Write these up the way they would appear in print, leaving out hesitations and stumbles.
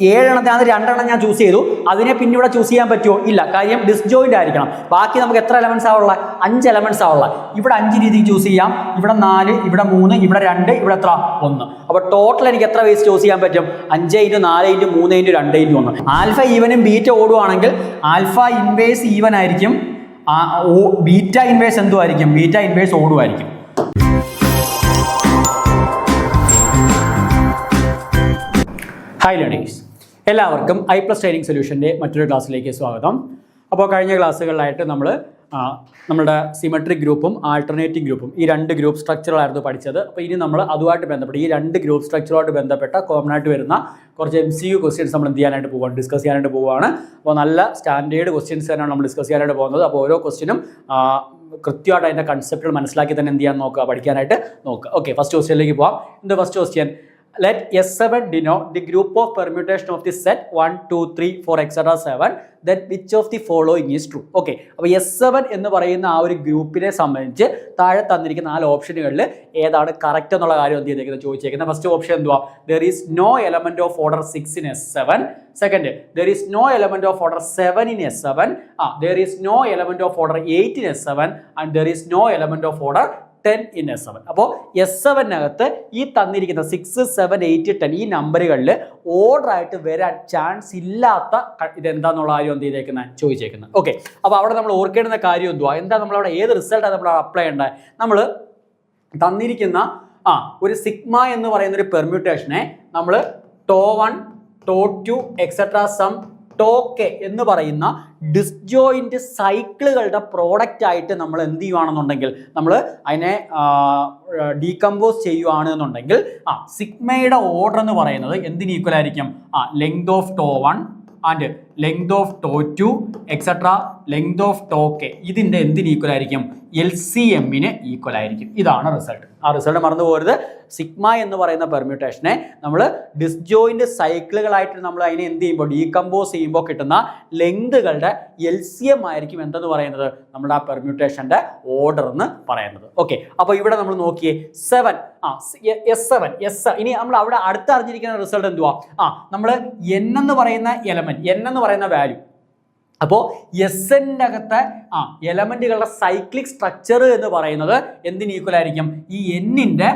7 2 ഞാൻ ചൂസ് ചെയ്തു. അതിനെ പിന്നെ ഇവിടെ ചൂസ് ചെയ്യാൻ പറ്റുമോ? ഇല്ല. കാര്യം ഡിസ്ജോയിന്റ് ആയിരിക്കണം. ബാക്കി നമുക്ക് എത്ര എലമെന്റ്സ് ആവുള്ള? 5 എലമെന്റ്സ് ആവുള്ള. ഇവിടെ 5 രീതിക്ക് ചൂസ് ചെയ്യാം. ഇവിടെ 4, ഇവിടെ 3, ഇവിടെ 2, ഇവിടെ എത്ര? 1. അപ്പൊ ടോട്ടൽ എനിക്ക് എത്ര വേസ് ചൂസ് ചെയ്യാൻ പറ്റും? 5 × 4 × 3 × 2 × 1. ആൽഫ ഈവനും ബീറ്റ ഓടുവാണെങ്കിൽ ആൽഫ ഇൻവേഴ്സ് ഈവൻ ആയിരിക്കും, ബീറ്റ ഇൻവേഴ്സ് എന്തുമായിരിക്കും? ബീറ്റ ഇൻവേഴ്സ് ഓടുമായിരിക്കും. ഹായ് ലേണേഴ്സ്, എല്ലാവർക്കും I+ ട്രെയിനിങ് സൊല്യൂഷൻ്റെ മറ്റൊരു ക്ലാസ്സിലേക്ക് സ്വാഗതം. അപ്പോൾ കഴിഞ്ഞ ക്ലാസ്സുകളിലായിട്ട് നമ്മുടെ സിമെട്രിക് ഗ്രൂപ്പും ആൾട്ടർനേറ്റിംഗ് ഗ്രൂപ്പും ഈ 2 ഗ്രൂപ്പ് സ്ട്രക്ചറുകളായിരുന്നു പഠിച്ചത്. അപ്പോൾ ഇനി നമ്മൾ അതുമായിട്ട് ബന്ധപ്പെട്ട് ഈ 2 ഗ്രൂപ്പ് സ്ട്രക്ചറുമായിട്ട് ബന്ധപ്പെട്ട കോമൺ ആയിട്ട് വരുന്ന കുറച്ച് MCQ ക്വസ്റ്റ്യൻസ് നമ്മൾ എന്ത് ചെയ്യാനായിട്ട് പോവുകയാണ്? ഡിസ്കസ് ചെയ്യാനായിട്ട് പോവുകയാണ്. അപ്പോൾ നല്ല സ്റ്റാൻഡേർഡ് ക്വസ്റ്റ്യൻസ് തന്നെയാണ് നമ്മൾ ഡിസ്കസ് ചെയ്യാനായിട്ട് പോകുന്നത്. അപ്പോൾ ഓരോ ക്വസ്റ്റ്യനും കൃത്യമായിട്ട് അതിൻ്റെ കൺസെപ്റ്റുകൾ മനസ്സിലാക്കി തന്നെ എന്ത് ചെയ്യാൻ നോക്കുക, പഠിക്കാനായിട്ട് നോക്കുക. ഓക്കെ, ഫസ്റ്റ് ക്വസ്റ്റ്യനിലേക്ക് പോകാം. എന്ത് first question? Let S7 denote the group of permutation of the set 1, 2, 3, 4, etc. 7. Then which of the following is true? Okay, അപ്പോൾ S7 എന്ന് പറയുന്ന ആ ഒരു ഗ്രൂപ്പിനെ സംബന്ധിച്ച് താഴെ തന്നിരിക്കുന്ന 4 ഓപ്ഷനുകളിൽ ഏതാണ് കറക്റ്റ് എന്നുള്ള കാര്യം എന്ത് ചെയ്തേക്കുന്നത് ചോദിച്ചേക്കുന്നത്. ഫസ്റ്റ് ഓപ്ഷൻ എന്തുവാ? There is no element of order 6 in S7. Second, there is no element of order 7 in S7. There is no element of order 8 in S7 and there is no element of order 10 in S7. അപ്പോൾ S7-നകത്ത് ഈ തന്നിരിക്കുന്ന 6, 7, 8, 10 ഈ നമ്പറുകളിൽ order ആയിട്ട് വരാൻ chance ഇല്ലാത്ത ഇതെന്താന്നുള്ള കാര്യം എന്ത് ചെയ്തേക്കുന്നത് ചോദിച്ചേക്കുന്നത്. ഓക്കെ, അപ്പോൾ അവിടെ നമ്മൾ ഓർക്കേണ്ടുന്ന കാര്യം എന്തുവാ? എന്താ നമ്മളവിടെ ഏത് റിസൾട്ടാണ് നമ്മൾ അപ്ലൈ ചെയ്യേണ്ടത്? നമ്മൾ തന്നിരിക്കുന്ന ഒരു സിഗ്മ എന്ന് പറയുന്ന ഒരു പെർമ്യൂട്ടേഷനെ നമ്മൾ ടോ1, ടോ2 എക്സെട്രാ സം ടോക്കെ എന്ന് പറയുന്ന ഡിസ്ജോയിന്റ് സൈക്കിളുകളുടെ പ്രോഡക്റ്റ് ആയിട്ട് നമ്മൾ എന്ത് ചെയ്യുകയാണെന്നുണ്ടെങ്കിൽ, നമ്മൾ അതിനെ ഡീകമ്പോസ് ചെയ്യുകയാണ് എന്നുണ്ടെങ്കിൽ സിഗ്മയുടെ ഓർഡർ എന്ന് പറയുന്നത് എന്തിന് ഈക്വൽ ആയിരിക്കും? ലെങ്ത് ഓഫ് ടോ1 ആൻഡ് ലെങ്ത് ഓഫ് ടോ2 എക്സെട്രാ ലെങ്ത് ഓഫ് ടോക്കെ ഇതിൻ്റെ എന്തിന് ഈക്വൽ ആയിരിക്കും? LCM-ന് ഈക്വൽ ആയിരിക്കും. ഇതാണ് റിസൾട്ട്. ആ റിസൾട്ട് മറന്നു പോകരുത്. സിഗ്മ എന്ന് പറയുന്ന പെർമ്യൂട്ടേഷനെ നമ്മൾ ഡിസ്ജോയിന്റ് സൈക്കിളുകളായിട്ട് നമ്മൾ അതിനെ എന്ത് ചെയ്യുമ്പോൾ ഡീകമ്പോസ് ചെയ്യുമ്പോൾ കിട്ടുന്ന ലെങ്തുകളുടെ LCM ആയിരിക്കും എന്തെന്ന് പറയുന്നത്? നമ്മുടെ ആ പെർമ്യൂട്ടേഷന്റെ ഓർഡർ എന്ന് പറയുന്നത്. ഓക്കെ, അപ്പോൾ ഇവിടെ നമ്മൾ നോക്കിയേ S7. ഇനി നമ്മൾ അവിടെ അടുത്ത് അറിഞ്ഞിരിക്കുന്ന റിസൾട്ട് എന്തുവാ? നമ്മൾ N എന്ന് പറയുന്ന എലമെന്റ്, N എന്ന് പറയുന്ന വാല്യൂ. അപ്പോൾ എസ്എൻ്റെ അകത്തെ എലമെന്റുകളുടെ സൈക്ലിക് സ്ട്രക്ചർ എന്ന് പറയുന്നത് എന്തിന് ഈക്വൽ ആയിരിക്കും? ഈ എന്നിന്റെ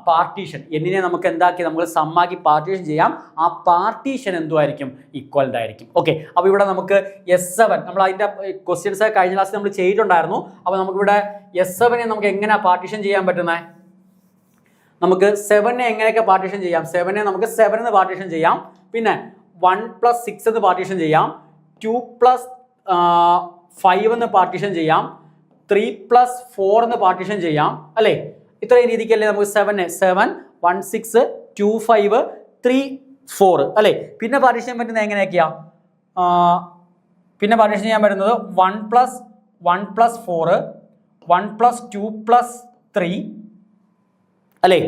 പാർട്ടീഷൻ, എന്നിനെ നമുക്ക് എന്താക്കി നമുക്ക് സമ്മാക്കി പാർട്ടീഷൻ ചെയ്യാം. ആ പാർട്ടീഷൻ എന്തുമായിരിക്കും? ഈക്വൽഡ് ആയിരിക്കും. ഓക്കെ, അപ്പോൾ ഇവിടെ നമുക്ക് S7 നമ്മൾ അതിന്റെ ക്വസ്റ്റ്യൻസ് കഴിഞ്ഞ ക്ലാസ്സിൽ നമ്മൾ ചെയ്തിട്ടുണ്ടായിരുന്നു. അപ്പോൾ നമുക്കിവിടെ S7-നെ നമുക്ക് എങ്ങനെയാ പാർട്ടീഷൻ ചെയ്യാൻ പറ്റുന്നത്? നമുക്ക് 7-നെ എങ്ങനെയൊക്കെ പാർട്ടീഷൻ ചെയ്യാം? 7-നെ നമുക്ക് 7 എന്ന് പാർട്ടീഷൻ ചെയ്യാം, പിന്നെ 1 + 6 എന്ന് പാർട്ടീഷൻ ചെയ്യാം, 2 + 5 എന്ന് പാർട്ടീഷൻ ചെയ്യാം, 3 + 4 എന്ന് പാർട്ടീഷൻ ചെയ്യാം, അല്ലേ? ഇത്രയും രീതിക്കല്ലേ നമുക്ക് 7, 1, 6, 2, 5, 3, 4 അല്ലേ? പിന്നെ പാർട്ടീഷൻ ചെയ്യാൻ പറ്റുന്നത് എങ്ങനെയൊക്കെയാ? പിന്നെ പാർട്ടീഷൻ ചെയ്യാൻ പറ്റുന്നത് 1 + 4, 1 + 2 + 3 അല്ലേ?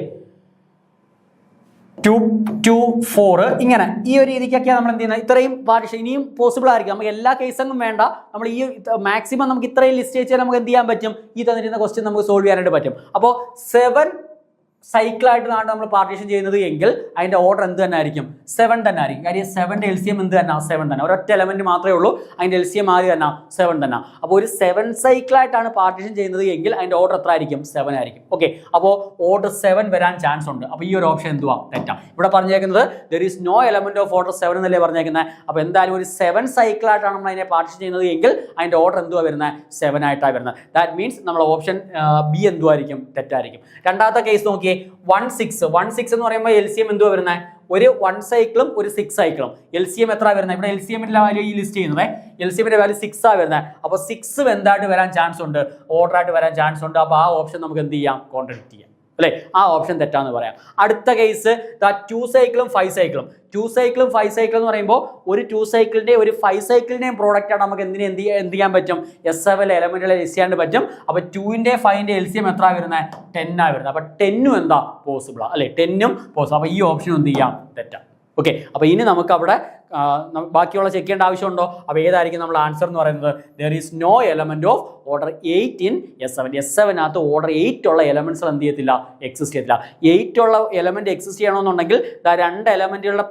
2, 2, 4 ഇങ്ങനെ ഈ ഒരു രീതിക്കൊക്കെയാണ് നമ്മൾ എന്ത് ചെയ്യുന്നത്. ഇത്രയും പാർട്ടീഷൻ ഇനിയും പോസിബിൾ ആയിരിക്കും. നമുക്ക് എല്ലാ കേസൊന്നും വേണ്ട. നമ്മൾ ഈ മാക്സിമം നമുക്ക് ഇത്രയും ലിസ്റ്റ് ചെയ്താൽ നമുക്ക് എന്ത് ചെയ്യാൻ പറ്റും? ഈ തന്നിരുന്ന ക്വസ്റ്റ്യൻ നമുക്ക് സോൾവ് ചെയ്യാനായിട്ട് പറ്റും. അപ്പോൾ 7 സൈക്കിളായിട്ടാണ് നമ്മൾ പാർട്ടീഷൻ ചെയ്യുന്നത് എങ്കിൽ അതിൻ്റെ ഓർഡർ എന്ത് തന്നെ ആയിരിക്കും? 7 തന്നെ ആയിരിക്കും. കാര്യം 7ന്റെ LCM എന്ത് തന്നെ? 7 തന്നെ. ഒരൊറ്റ എലമെന്റ് മാത്രമേ ഉള്ളൂ, അതിൻ്റെ LCM ആര് തന്നെ? 7 തന്നെ. അപ്പോൾ ഒരു 7 സൈക്കിളായിട്ടാണ് പാർട്ടീഷൻ ചെയ്യുന്നത് എങ്കിൽ അതിൻ്റെ ഓർഡർ എത്ര ആയിരിക്കും? 7 ആയിരിക്കും. ഓക്കെ, അപ്പോൾ ഓർഡർ 7 വരാൻ ചാൻസ് ഉണ്ട്. അപ്പോൾ ഈ ഒരു ഓപ്ഷൻ എന്തുവാ? തെറ്റാം. ഇവിടെ പറഞ്ഞേക്കുന്നത് there is no element of order 7 എന്നല്ലേ പറഞ്ഞേക്കുന്നത്. അപ്പോൾ എന്തായാലും ഒരു 7 സൈക്കിളായിട്ടാണ് നമ്മൾ അതിനെ പാർട്ടീഷൻ ചെയ്യുന്നത് എങ്കിൽ അതിൻ്റെ ഓർഡർ എന്തുവാ വരുന്നത്? 7 ആയിട്ടാണ് വരുന്നത്. ദാറ്റ് മീൻസ് നമ്മൾ ഓപ്ഷൻ ബി എന്തുമായിരിക്കും? തെറ്റായിരിക്കും. രണ്ടാമത്തെ കേസ് നോക്കിയേ, 1, 6 എന്ന് പറയുമ്പോൾ LCM എന്തുവാ വരുന്നത്? ഒരു 1 സൈക്കിളും ഒരു 6 സൈക്കിളും. LCM എത്ര വരുന്നത്? ഇവിടെ LCM-ന്റെ വാല്യൂ ഈ ലിസ്റ്റ് ചെയ്യുന്നത് LCM-ന്റെ വാല്യൂ 6 ആണ് വരുന്നത്. അപ്പോൾ 6 എന്തായിട്ട് വരാൻ ചാൻസ് ഉണ്ട്? ഓർഡർ ആയിട്ട് വരാൻ ചാൻസ് ഉണ്ട്. അപ്പോൾ ആ ഓപ്ഷൻ നമുക്ക് എന്ത് ചെയ്യാം? കോൺട്രഡിക്റ്റ് ചെയ്യാം, അല്ലേ? ആ ഓപ്ഷൻ തെറ്റാന്ന് പറയാം. അടുത്ത കേസ് 2 സൈക്കിളും 5 സൈക്കിളും. 2 സൈക്കിളും 5 സൈക്കിളും എന്ന് പറയുമ്പോൾ ഒരു 2 സൈക്കിളിന്റെയും ഒരു 5 സൈക്കിളിന്റെയും പ്രോഡക്റ്റ് ആണ് നമുക്ക് എന്ത് ചെയ്യാൻ പറ്റും? S7 എലമെന്റുകളെ ലിസ്റ്റ് ചെയ്യാൻ പറ്റും. അപ്പോൾ 2ന്റെയും 5ന്റെയും LCM എത്ര വരുന്നത്? 10 ആണ് വരുന്നത്. അപ്പോൾ 10ഉം എന്താ? പോസിബിളാണ്, അല്ലേ? 10ഉം പോസിബിൾ. അപ്പോൾ ഈ ഓപ്ഷൻ എന്ത് ചെയ്യാം? തെറ്റാം. ഓക്കെ, അപ്പോൾ ഇനി നമുക്ക് അവിടെ ബാക്കിയുള്ള ചെക്ക് ചെയ്യേണ്ട ആവശ്യമുണ്ടോ? അപ്പോൾ ഏതായിരിക്കും നമ്മൾ ആൻസർ എന്ന് പറയുന്നത്? There is no element of order 8 in S7. S7നകത്ത് ഓർഡർ 8 ഉള്ള എലമെന്റ്സ് എന്ത് ചെയ്യത്തില്ല? എക്സിസ്റ്റ് ചെയ്യത്തില്ല. 8 ഉള്ള എലമെന്റ് എക്സിസ്റ്റ് ചെയ്യണമെന്നുണ്ടെങ്കിൽ രണ്ട് എലമെന്റുകളുടെ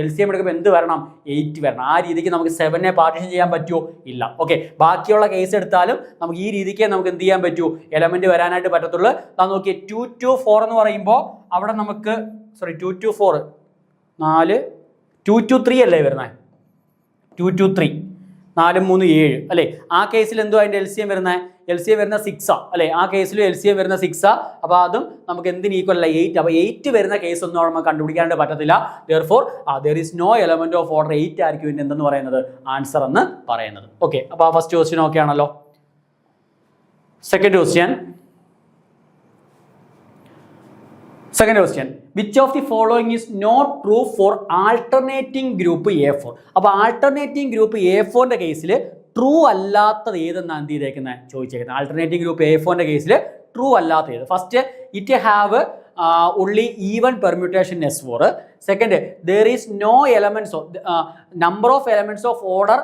LCM എടുക്കുമ്പോൾ എന്ത് വരണം? 8 വരണം. ആ രീതിക്ക് നമുക്ക് 7നെ പാർട്ടീഷൻ ചെയ്യാൻ പറ്റുമോ? ഇല്ല. ഓക്കെ, ബാക്കിയുള്ള കേസ് എടുത്താലും നമുക്ക് ഈ രീതിക്ക് നമുക്ക് എന്ത് ചെയ്യാൻ പറ്റൂ? എലമെന്റ് വരാനായിട്ട് പറ്റത്തുള്ളൂ. നോക്കിയേ 2 to 4 എന്ന് പറയുമ്പോൾ അവിടെ നമുക്ക് 2 to 4 4 2 to 3 അല്ലേ വരുന്നത്? 2 to 3 4 3 7 അല്ലേ? ആ കേസിൽ എന്തോ അതിൻ്റെ LCM വരുന്നത്? LCM വരുന്ന 6 അല്ലേ? ആ കേസിൽ LCM വരുന്ന 6. അപ്പോൾ അതും നമുക്ക് എന്തിന് ഈക്വൽ അല്ല? 8. അപ്പോൾ 8 വരുന്ന കേസ് ഒന്നും നമുക്ക് കണ്ടുപിടിക്കാനായിട്ട് പറ്റത്തില്ല. therefore there is no element of order 8 ആയിരിക്കും ഇതിന് എന്തെന്ന് പറയുന്നത്? ആൻസർ എന്ന് പറയുന്നത്. ഓക്കെ, അപ്പോൾ ആ ഫസ്റ്റ് ക്വസ്റ്റ്യൻ ഓക്കെ ആണല്ലോ. Second question, which of the following is not true for alternating group A4? അപ്പോൾ ആൾട്ടർനേറ്റിംഗ് ഗ്രൂപ്പ് A4ന്റെ കേസിൽ ട്രൂ അല്ലാത്തത് ഏതെന്നാണ് എന്ത് ചെയ്തേക്കുന്നത്? ചോദിച്ചേക്കുന്നത്. ആൾട്ടർനേറ്റിംഗ് ഗ്രൂപ്പ് A4ന്റെ കേസിൽ ട്രൂ അല്ലാത്ത ഏത്? First, it have only even permutation S4. Second, there is no elements of number of elements of order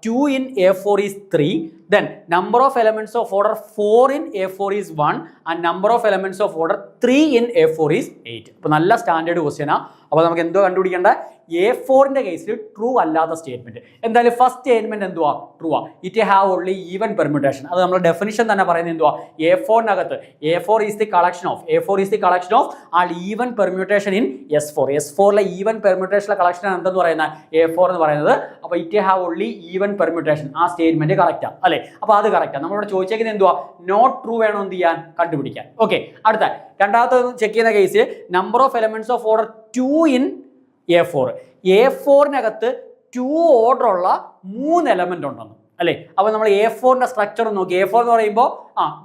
2 in A4 is 3. Then number of elements of order 4 in A4 is 1 and number of elements of order 3 in A4 is 8. അപ്പോൾ നല്ല standard ക്വസ്റ്റ്യനാ. അപ്പോൾ നമുക്ക് എന്തോ കണ്ടുപിടിക്കേണ്ട? A4ന്റെ കേസിൽ true അല്ലാത്ത statement. എന്തായാലും first statement എന്തുവാ? True ആ. It have only even permutation. അത് നമ്മൾ ഡെഫിനിഷൻ തന്നെ പറയുന്നത് എന്തുവാ? A4നകത്ത് A4 is the collection of all even permutation in S4. S4ലെ ഈവൻ പെർമ്യൂട്ടേഷനിലെ കളക്ഷൻ എന്തെന്ന് പറയുന്നത്? A4 എന്ന് പറയുന്നത്. അപ്പോൾ it have only even permutation. ആ സ്റ്റേറ്റ്മെന്റ് കറക്റ്റാ അല്ലേ? അപ്പോൾ അത് കറക്റ്റാണ്. നമ്മളിവിടെ ചോദിച്ചേക്കുന്നത് എന്തുവാ? നോട്ട് ട്രൂ വേണം എന്ത് ചെയ്യാൻ? കണ്ടുപിടിക്കാൻ. ഓക്കെ, അടുത്ത രണ്ടാമത്തെ ചെക്ക് ചെയ്യുന്ന കേസിൽ number of elements of order 2 in A4. A4നകത്ത് 2 order ഉള്ള 3 എലമെന്റ് ഉണ്ടെന്ന് അല്ലേ? അപ്പോൾ നമ്മൾ A4ന്റെ സ്ട്രക്ചർ നോക്കി. A4 എന്ന് പറയുമ്പോൾ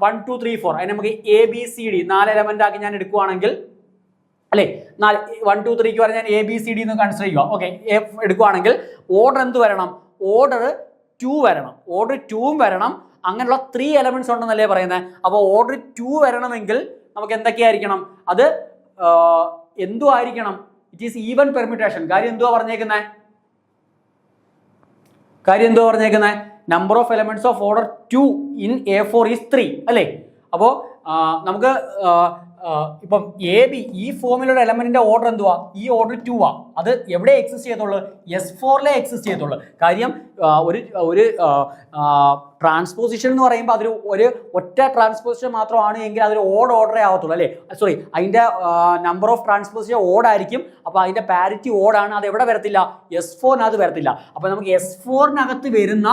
1 2 3 4 അതിന് നമുക്ക് ABCD 4 എലമെന്റ് ആക്കി ഞാൻ എടുക്കുവാണെങ്കിൽ അല്ലേ, 1 2 3ക്ക് പറഞ്ഞാൽ ABCD എന്ന് കൺസിഡർ ചെയ്യുക. ഓക്കെ, എടുക്കുവാണെങ്കിൽ ഓർഡർ എന്ത് വരണം? ഓർഡർ 2 വരണം. ഓർഡർ 2 വരണം. അങ്ങനെയുള്ള 3 എലമെന്റ്സ് ഉണ്ടെന്നല്ലേ പറയുന്നത്. അപ്പോൾ ഓർഡർ 2 വരണമെങ്കിൽ നമുക്ക് എന്തൊക്കെയായിരിക്കണം? അത് എന്തു ആയിരിക്കണം? It is even permutation. കാര്യം എന്തുവാ പറഞ്ഞേക്കുന്നത്? Number of elements of order 2 in A4 is 3 അല്ലേ? അപ്പോൾ നമുക്ക് ഇപ്പം AB ഈ ഫോമിലുള്ള എലമെന്റിന്റെ ഓർഡർ എന്തുവാ? ഈ ഓർഡർ 2 ആ. അത് എവിടെ എക്സിസ്റ്റ് ചെയ്തുള്ളൂ? S4ലെ എക്സിസ്റ്റ് ചെയ്തുള്ളൂ. കാര്യം ഒരു ട്രാൻസ്പോസിഷൻ എന്ന് പറയുമ്പോൾ അതൊരു ഒറ്റ ട്രാൻസ്പോസിഷൻ മാത്രമാണ് എങ്കിൽ അതൊരു ഓഡ് ഓർഡറേ ആവത്തുള്ളൂ അല്ലേ? സോറി, അതിന്റെ നമ്പർ ഓഫ് ട്രാൻസ്പോസിഷൻ ഓഡ് ആയിരിക്കും. അപ്പോൾ അതിന്റെ പാരിറ്റി ഓഡാണ്. അത് എവിടെ വരത്തില്ല? S4നകത്ത് വരത്തില്ല. അപ്പോൾ നമുക്ക് S4നകത്ത് വരുന്ന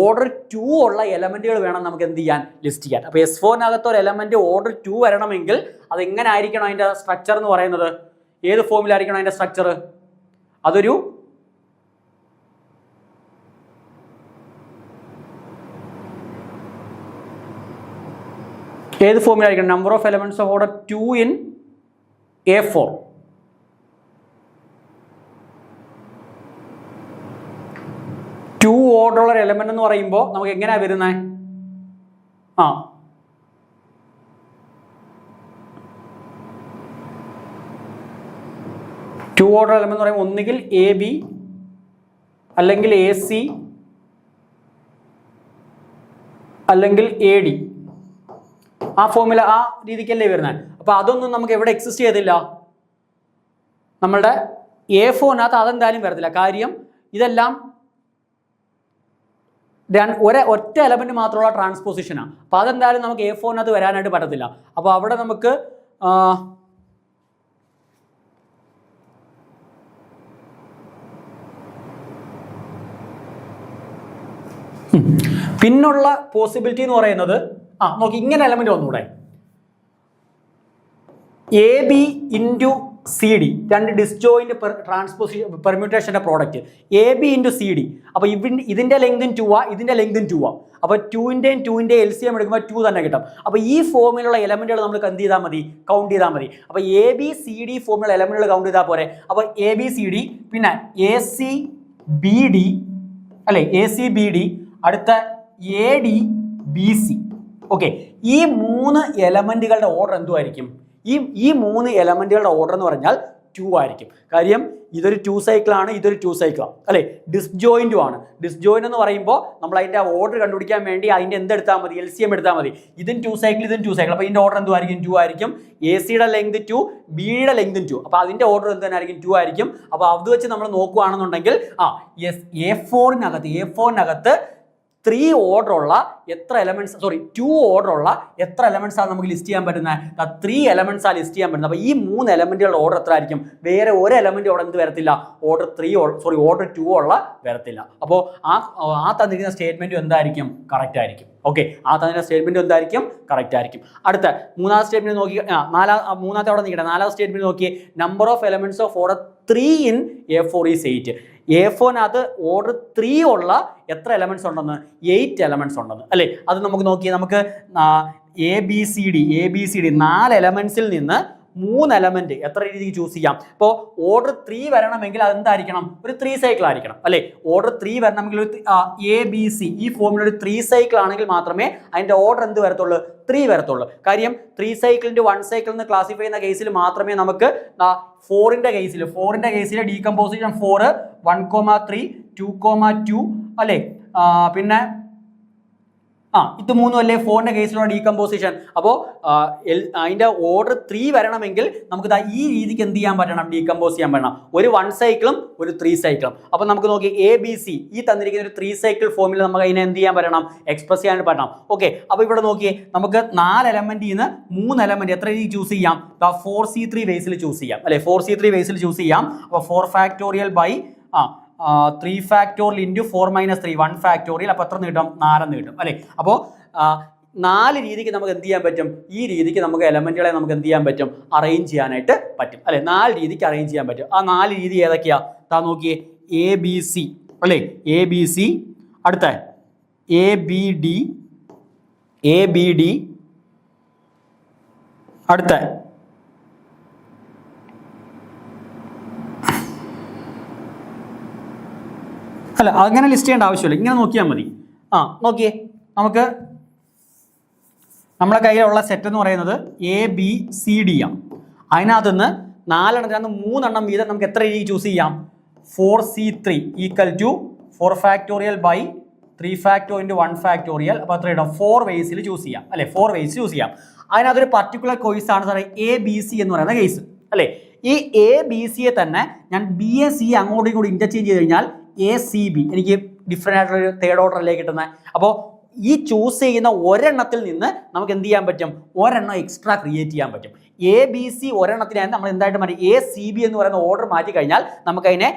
ഓർഡർ 2 ഉള്ള എലമെന്റുകൾ വേണം നമുക്ക് എന്ത് ചെയ്യാൻ? ലിസ്റ്റ് ചെയ്യാൻ. അപ്പോൾ S4നകത്ത് ഒരു എലമെന്റ് ഓർഡർ 2 വരണമെങ്കിൽ അത് എങ്ങനെ ആയിരിക്കണം? അതിന്റെ സ്ട്രക്ചർ എന്ന് പറയുന്നത് ഏത് ഫോമിലായിരിക്കണം അതിന്റെ സ്ട്രക്ചർ? അതൊരു ഏത് ഫോമിലായിരിക്കണം? Number of elements of order 2 in A4. Two order ഉള്ള എലമെന്റ് എന്ന് പറയുമ്പോൾ നമുക്ക് എങ്ങനെയാ വരുന്നത്? 2 ഓർഡർ എലമെന്റ് എന്ന് പറയുമ്പോൾ ഒന്നുകിൽ AB അല്ലെങ്കിൽ AC അല്ലെങ്കിൽ AD. ആ ഫോമില ആ രീതിക്കല്ലേ വരുന്നത്. അപ്പോൾ അതൊന്നും നമുക്ക് എവിടെ എക്സിസ്റ്റ് ചെയ്തില്ല? നമ്മളുടെ A4നകത്ത് അതെന്തായാലും വരത്തില്ല. കാര്യം ഇതെല്ലാം ഒറ്റ എലമെന്റ് മാത്രമുള്ള ട്രാൻസ്പോസിഷനാണ്. അപ്പോൾ അതെന്തായാലും നമുക്ക് A4നകത്ത് വരാനായിട്ട് പറ്റത്തില്ല. അപ്പോൾ അവിടെ നമുക്ക് പിന്നുള്ള പോസിബിലിറ്റി എന്ന് പറയുന്നത് നോക്കി ഇങ്ങനെ എലമെന്റ് വന്നൂടെ? AB ഇൻറ്റു CD, രണ്ട് ഡിസ്ജോയിന്റ് ട്രാൻസ്പോസിഷൻ പെർമ്യൂട്ടേഷന്റെ പ്രോഡക്റ്റ് AB ഇൻറ്റു CD. അപ്പോൾ ഇതിന്റെ ലെങ്തും 2 ആ, ഇതിന്റെ ലെങ്തും 2 ആ. അപ്പോൾ 2ന്റെ LCM എടുക്കുമ്പോൾ 2 തന്നെ കിട്ടും. അപ്പോൾ ഈ ഫോമിലുള്ള എലമെന്റുകൾ നമ്മൾ എന്ത് ചെയ്താൽ മതി? കൗണ്ട് ചെയ്താൽ മതി. അപ്പോൾ ABCD ഫോമിലുള്ള എലമെന്റുകൾ കൗണ്ട് ചെയ്താൽ പോരെ? അപ്പോൾ ABCD പിന്നെ ACBD അല്ലേ? ACBD അടുത്ത ADBC. ഓക്കെ, ഈ 3 എലമെന്റുകളുടെ ഓർഡർ എന്തുമായിരിക്കും? ഈ 3 എലമെന്റുകളുടെ ഓർഡർ എന്ന് പറഞ്ഞാൽ 2 ആയിരിക്കും. കാര്യം ഇതൊരു 2 സൈക്കിളാണ്, ഇതൊരു 2 സൈക്കിളാണ് അല്ലേ. ഡിസ്ജോയിൻറ്റും ആണ്. ഡിസ്ജോയിൻ എന്ന് പറയുമ്പോൾ നമ്മൾ അതിൻ്റെ ഓർഡർ കണ്ടുപിടിക്കാൻ വേണ്ടി അതിൻ്റെ എന്തെടുത്താൽ മതി, LCM എടുത്താൽ മതി. ഇതും 2 സൈക്കിൾ, ഇതും 2 സൈക്കിൾ. അപ്പോൾ ഇതിൻ്റെ ഓർഡർ എന്തുമായിരിക്കും? 2 ആയിരിക്കും. AC-യുടെ ലെങ്ത് 2, B-യുടെ ലെങ്തും 2. അപ്പോൾ അതിൻ്റെ ഓർഡർ എന്ത് തന്നെ ആയിരിക്കും? 2 ആയിരിക്കും. അപ്പോൾ അത് വെച്ച് നമ്മൾ നോക്കുകയാണെന്നുണ്ടെങ്കിൽ A4-നകത്ത് 3 ഓർഡർ ഉള്ള എത്ര എലമെന്റ്സ്, 2 ഓർഡർ ഉള്ള എത്ര എലമെന്റ്സ് ആണ് നമുക്ക് ലിസ്റ്റ് ചെയ്യാൻ പറ്റുന്നത്? 3 എലമെന്റ്സ് ആണ് ലിസ്റ്റ് ചെയ്യാൻ പറ്റുന്നത്. അപ്പോൾ ഈ 3 എലമെന്റുകളുടെ ഓർഡർ എത്ര ആയിരിക്കും? വേറെ ഒരു എലമെന്റ് അവിടെ എന്ത് വരത്തില്ല? ഓർഡർ 2 ഉള്ള വരത്തില്ല. അപ്പോൾ ആ തന്നിരിക്കുന്ന സ്റ്റേറ്റ്മെന്റും എന്തായിരിക്കും? കറക്റ്റ് ആയിരിക്കും. ഓക്കെ, ആ തന്നിരിക്കുന്ന സ്റ്റേറ്റ്മെന്റ് എന്തായിരിക്കും? കറക്റ്റ് ആയിരിക്കും. അടുത്ത മൂന്നാമത്തെ സ്റ്റേറ്റ്മെന്റ് നോക്കി, മൂന്നാമത്തെ അവിടെ നിൽക്കട്ടെ. നാലാമത്തെ സ്റ്റേറ്റ്മെന്റ് നോക്കി, number of elements of order 3 in A4 is 8. A4-നകത്ത് ഓർഡർ 3 ഉള്ള എത്ര എലമെന്റ്സ് ഉണ്ടെന്ന്? 8 എലമെന്റ്സ് ഉണ്ടെന്ന് അല്ലേ. അത് നമുക്ക് നോക്കിയാൽ നമുക്ക് ABCD 4 എലമെന്റ്സിൽ നിന്ന് 3 എലമെന്റ് എത്ര രീതിക്ക് ചൂസ് ചെയ്യാം? ഇപ്പോൾ ഓർഡർ 3 വരണമെങ്കിൽ അതെന്തായിരിക്കണം? ഒരു 3 സൈക്കിൾ ആയിരിക്കണം അല്ലേ. ഓർഡർ 3 വരണമെങ്കിൽ ഒരു ABC ഈ ഫോമിൽ ഒരു 3 സൈക്കിൾ ആണെങ്കിൽ മാത്രമേ അതിന്റെ ഓർഡർ എന്ത് വരത്തുള്ളൂ? 3 വരത്തുള്ളൂ. കാര്യം 3 സൈക്കിളിന്റെ 1 സൈക്കിൾ എന്ന് ക്ലാസിഫൈ ചെയ്യുന്ന കേസിൽ മാത്രമേ നമുക്ക് 4ന്റെ കേസിൽ ഡീകമ്പോസിഷൻ 4 1,3 2,2 അല്ലേ. പിന്നെ ഇത് 3 അല്ലേ 4ന്റെ കേസിലുള്ള ഡീകമ്പോസിഷൻ. അപ്പോൾ അതിന്റെ ഓർഡർ 3 വരണമെങ്കിൽ നമുക്ക് ഈ രീതിക്ക് എന്ത് ചെയ്യാൻ പറ്റണം? ഡീകമ്പോസ് ചെയ്യാൻ പറ്റണം. ഒരു 1 സൈക്കിളും ഒരു 3 സൈക്കിളും. അപ്പോൾ നമുക്ക് നോക്കി ABC ഈ തന്നിരിക്കുന്ന ഒരു 3 സൈക്കിൾ ഫോമിൽ നമുക്ക് അതിനെ എന്ത് ചെയ്യാൻ പറ്റണം? എക്സ്പ്രസ് ചെയ്യാൻ പറ്റണം. ഓക്കെ, അപ്പോൾ ഇവിടെ നോക്കിയേ, നമുക്ക് 4 എലമെന്റിൽ നിന്ന് 3 എലമെന്റ് എത്ര രീതിക്ക് ചൂസ് ചെയ്യാം? 4C3 ബേസിൽ ചൂസ് ചെയ്യാം അല്ലെ. 4C3 ബേസിൽ ചൂസ് ചെയ്യാം. അപ്പോൾ 4 factorial by 3 factorial into 4 - 3 1 factorial. അപ്പോൾ എത്ര കിട്ടും? 4 എന്ന് കിട്ടും അല്ലേ. അപ്പോൾ 4 രീതിക്ക് നമുക്ക് എന്ത് ചെയ്യാൻ പറ്റും? ഈ രീതിക്ക് നമുക്ക് എലമെന്റുകളെ നമുക്ക് എന്ത് ചെയ്യാൻ പറ്റും? അറേഞ്ച് ചെയ്യാനായിട്ട് പറ്റും അല്ലെ. 4 രീതിക്ക് അറേഞ്ച് ചെയ്യാൻ പറ്റും. ആ 4 രീതി ഏതൊക്കെയാ? നോക്കിയേ, ABC അല്ലേ, ABC. അടുത്ത ABD. അടുത്ത അല്ല, അങ്ങനെ ലിസ്റ്റ് ചെയ്യേണ്ട ആവശ്യമില്ല, ഇങ്ങനെ നോക്കിയാൽ മതി. നോക്കിയേ, നമുക്ക് നമ്മളെ കയ്യിലുള്ള സെറ്റ് എന്ന് പറയുന്നത് ABCD ആണ്. അതിനകത്ത് നിന്ന് 4 എണ്ണത്തിനകത്ത് 3 എണ്ണം വീതം നമുക്ക് എത്ര രീതി ചൂസ് ചെയ്യാം? 4C3 = 4 factorial by 3 factorial into 1 factorial. അപ്പോൾ എത്ര ഇടാം? 4 വേസിൽ ചൂസ് ചെയ്യാം അല്ലേ. 4 വേസ് ചൂസ് ചെയ്യാം. അതിനകത്തൊരു പർട്ടിക്കുലർ കേസാണ് സാറേ ABC എന്ന് പറയുന്ന കേസ് അല്ലേ. ഈ ABCയെ തന്നെ ഞാൻ BAC അങ്ങോട്ടും ഇങ്ങോട്ടും ഇൻ്റർചേഞ്ച് ചെയ്ത് കഴിഞ്ഞാൽ ACB എനിക്ക് ഡിഫറെൻ്റ് ആയിട്ടുള്ളൊരു 3rd ഓർഡറിലേക്ക് കിട്ടുന്നത്. അപ്പോൾ ഈ ചൂസ് ചെയ്യുന്ന ഒരെണ്ണത്തിൽ നിന്ന് നമുക്ക് എന്ത് ചെയ്യാൻ പറ്റും? ഒരെണ്ണം എക്സ്ട്രാ ക്രിയേറ്റ് ചെയ്യാൻ പറ്റും. ABC ഒരെണ്ണത്തിനായി നമ്മൾ എന്തായിട്ട് മാറ്റി? ACB എന്ന് പറയുന്ന ഓർഡർ മാറ്റി കഴിഞ്ഞാൽ നമുക്കതിനെ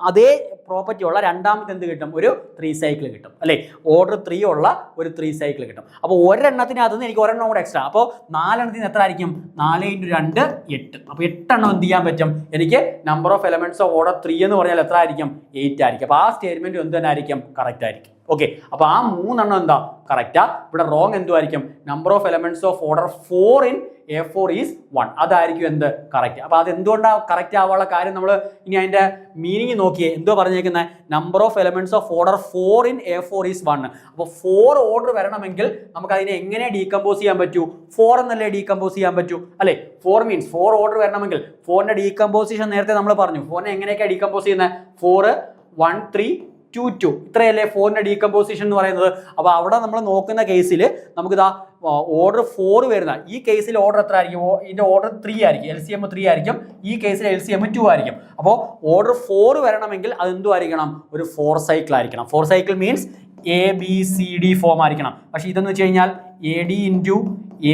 അതേ പ്രോപ്പർട്ടി ഉള്ള രണ്ടാമത്തെ എന്ത് കിട്ടും? ഒരു 3 സൈക്കിൾ കിട്ടും അല്ലേ. ഓർഡർ 3 ഉള്ള ഒരു 3 സൈക്കിൾ കിട്ടും. അപ്പോൾ ഒരെണ്ണത്തിനകത്ത് നിന്ന് എനിക്ക് ഒരെണ്ണം കൂടെ എക്സ്ട്രാ. അപ്പോൾ 4 എണ്ണത്തിന് എത്ര ആയിരിക്കും? 4 × 2 8. അപ്പോൾ 8 എണ്ണം എന്ത് ചെയ്യാൻ പറ്റും? എനിക്ക് number of elements of order 3 എന്ന് പറഞ്ഞാൽ എത്ര ആയിരിക്കും? 8 ആയിരിക്കും. അപ്പോൾ ആ സ്റ്റേറ്റ്മെന്റ് എന്ത് തന്നെ ആയിരിക്കും? കറക്റ്റ് ആയിരിക്കും. ഓക്കെ, അപ്പോൾ ആ 3 എണ്ണം എന്താ? കറക്റ്റാ. ഇവിടെ റോങ് എന്തുമായിരിക്കും? Number of elements of order 4 in A4 is 1. അതായിരിക്കും എന്ത്? കറക്റ്റ്. അപ്പോൾ അത് എന്തുകൊണ്ടാണ് കറക്റ്റ് ആവാനുള്ള കാര്യം? നമ്മൾ ഇനി അതിൻ്റെ മീനിങ് നോക്കിയേ. എന്തോ പറഞ്ഞേക്കുന്നത്? Number of elements of order 4 in A4 is 1. അപ്പോൾ 4 ഓർഡർ വരണമെങ്കിൽ നമുക്ക് അതിനെ എങ്ങനെ ഡീകമ്പോസ് ചെയ്യാൻ പറ്റൂ? 4 എന്നല്ലേ ഡീകമ്പോസ് ചെയ്യാൻ പറ്റൂ അല്ലേ. 4 മീൻസ് 4 ഓർഡർ വരണമെങ്കിൽ 4ന്റെ ഡീകമ്പോസിഷൻ നേരത്തെ നമ്മൾ പറഞ്ഞു. 4നെ എങ്ങനെയൊക്കെയാണ് ഡീകമ്പോസ് ചെയ്യുന്നത്? 4 1 3 2 2 ഇത്രയല്ലേ 4ന്റെ ഡീകമ്പോസിഷൻ എന്ന് പറയുന്നത്. അപ്പോൾ അവിടെ നമ്മൾ നോക്കുന്ന കേസിൽ നമുക്ക് ഓർഡർ 4 വരുന്ന ഈ കേസിൽ ഓർഡർ എത്ര ആയിരിക്കും? ഇതിന്റെ ഓർഡർ 3 ആയിരിക്കും. LCM 3 ആയിരിക്കും. ഈ കേസിൽ LCM 2 ആയിരിക്കും. അപ്പോൾ ഓർഡർ 4 വരണമെങ്കിൽ അതെന്തു ആയിരിക്കണം? ഒരു 4 സൈക്കിൾ ആയിരിക്കണം. 4 സൈക്കിൾ മീൻസ് ABCD ഫോം ആയിരിക്കണം. പക്ഷേ ഇതെന്ന് വെച്ച് കഴിഞ്ഞാൽ AD ×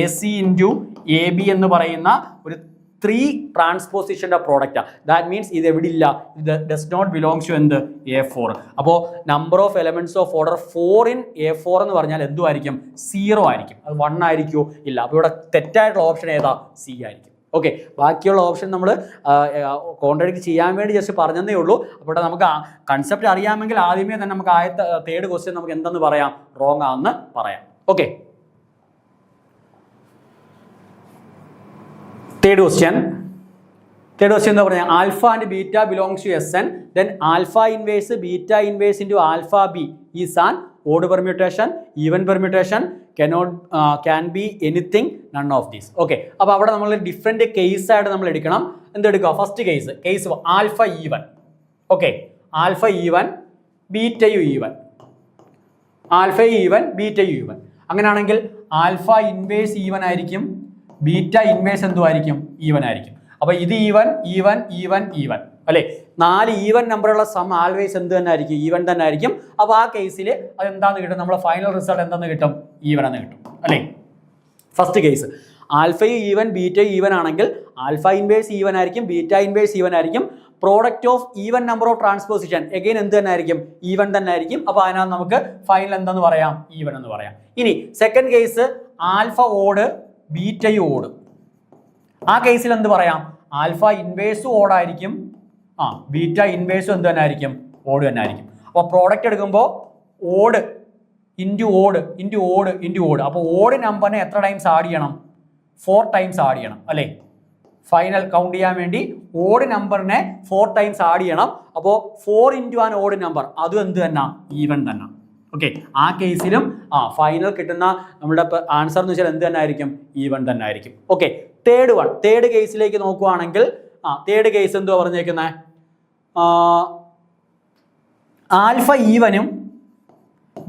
AC × AB എന്ന് പറയുന്ന ഒരു 3 ട്രാൻസ്പോസിഷൻ്റെ പ്രോഡക്റ്റാണ്. ദാറ്റ് മീൻസ് ഇത് എവിടെ ഇല്ല, ഇത് ഡസ് നോട്ട് ബിലോങ്സ് ടു എന്ത്? A4. അപ്പോൾ number of elements of order 4 in A4 എന്ന് പറഞ്ഞാൽ എന്തുമായിരിക്കും? 0 ആയിരിക്കും. അത് 1 ആയിരിക്കുമോ? ഇല്ല. അപ്പോൾ ഇവിടെ തെറ്റായിട്ടുള്ള ഓപ്ഷൻ ഏതാ? C ആയിരിക്കും. ഓക്കെ, ബാക്കിയുള്ള ഓപ്ഷൻ നമ്മൾ കോൺട്രാഡിക്റ്റ് ചെയ്യാൻ വേണ്ടി ജസ്റ്റ് പറഞ്ഞതേ ഉള്ളൂ. അപ്പോൾ ഇവിടെ നമുക്ക് കൺസെപ്റ്റ് അറിയാമെങ്കിൽ ആദ്യമേ തന്നെ നമുക്ക് ആദ്യത്തെ 3rd ക്വസ്റ്റ്യൻ നമുക്ക് എന്തെന്ന് പറയാം? റോങ് ആണെന്ന് പറയാം. ഓക്കെ, 3rd question എന്താ പറഞ്ഞാൽ? Alpha and beta belongs to Sn, then alpha inverse beta inverse into alpha B is an odd permutation, even permutation, can be anything, none of these. Okay, അപ്പോൾ അവിടെ നമ്മൾ different കേസായിട്ട് നമ്മൾ എടുക്കണം. എന്തെടുക്കുക? First case alpha even. Okay, alpha even, ബീറ്റയു even, alpha even, ബീറ്റയു even. അങ്ങനെയാണെങ്കിൽ ആൽഫ ഇൻവേഴ്സ് ഈവൻ ആയിരിക്കും, ബീറ്റ ഇൻവേഴ്സ് എന്തുമായിരിക്കും? ഈവൻ ആയിരിക്കും. അപ്പോൾ ഇത് ഈവൻ, ഈവൻ, ഈവൻ, ഈവൻ അല്ലേ? 4 ഈവൻ നമ്പറുള്ള സം ആൾവേസ് എന്ത് തന്നെ ആയിരിക്കും? ഈവൻ തന്നെ ആയിരിക്കും. അപ്പോൾ ആ കേസിൽ അതെന്താന്ന് കിട്ടും? നമ്മുടെ ഫൈനൽ റിസൾട്ട് എന്താന്ന് കിട്ടും? ഈവൻ എന്ന് കിട്ടും അല്ലേ? ഫസ്റ്റ് കേസ് ആൽഫയും ഈവൻ ബീറ്റയും ഈവൻ ആണെങ്കിൽ ആൽഫ ഇൻവേഴ്സ് ഈവൻ ആയിരിക്കും, ബീറ്റ ഇൻവേഴ്സ് ഈവൻ ആയിരിക്കും. Product of even number of transposition again എന്ത് തന്നെ ആയിരിക്കും? ഈവൻ തന്നെ ആയിരിക്കും. അപ്പോൾ അതിനകത്ത് നമുക്ക് ഫൈനൽ എന്തെന്ന് പറയാം? ഈവൻ എന്ന് പറയാം. ഇനി സെക്കൻഡ് കേസ് ആൽഫ ഓഡ്, ബീറ്റയും ഓഡ്. ആ കേസിൽ എന്ത് പറയാം? ആൽഫ ഇൻവേഴ്സും ഓടായിരിക്കും, ബീറ്റ ഇൻവേഴ്സും എന്ത് തന്നെ ആയിരിക്കും? ഓട് തന്നെ ആയിരിക്കും. അപ്പോൾ പ്രോഡക്റ്റ് എടുക്കുമ്പോൾ odd into odd into odd into odd. അപ്പോൾ ഓഡ് നമ്പറിനെ എത്ര ടൈംസ് ആഡ് ചെയ്യണം? 4 ടൈംസ് ആഡ് ചെയ്യണം അല്ലേ? ഫൈനൽ കൗണ്ട് ചെയ്യാൻ വേണ്ടി ഓഡ് നമ്പറിനെ 4 ടൈംസ് ആഡ് ചെയ്യണം. അപ്പോൾ 4 ഇൻറ്റു ആൻ ഓഡ് നമ്പർ അതും എന്ത് തന്നെ? ഈവൻ തന്നെ. ഓക്കെ, ആ കേസിലും ഫൈനൽ കിട്ടുന്ന നമ്മുടെ ആൻസർ എന്ന് വെച്ചാൽ എന്ത് തന്നെ ആയിരിക്കും? ഈവൻ തന്നെ ആയിരിക്കും. ഓക്കെ, തേർഡ് കേസിലേക്ക് നോക്കുവാണെങ്കിൽ തേർഡ് കേസ് എന്തുവാ പറഞ്ഞേക്കുന്നത്? ആൽഫ ഈവനും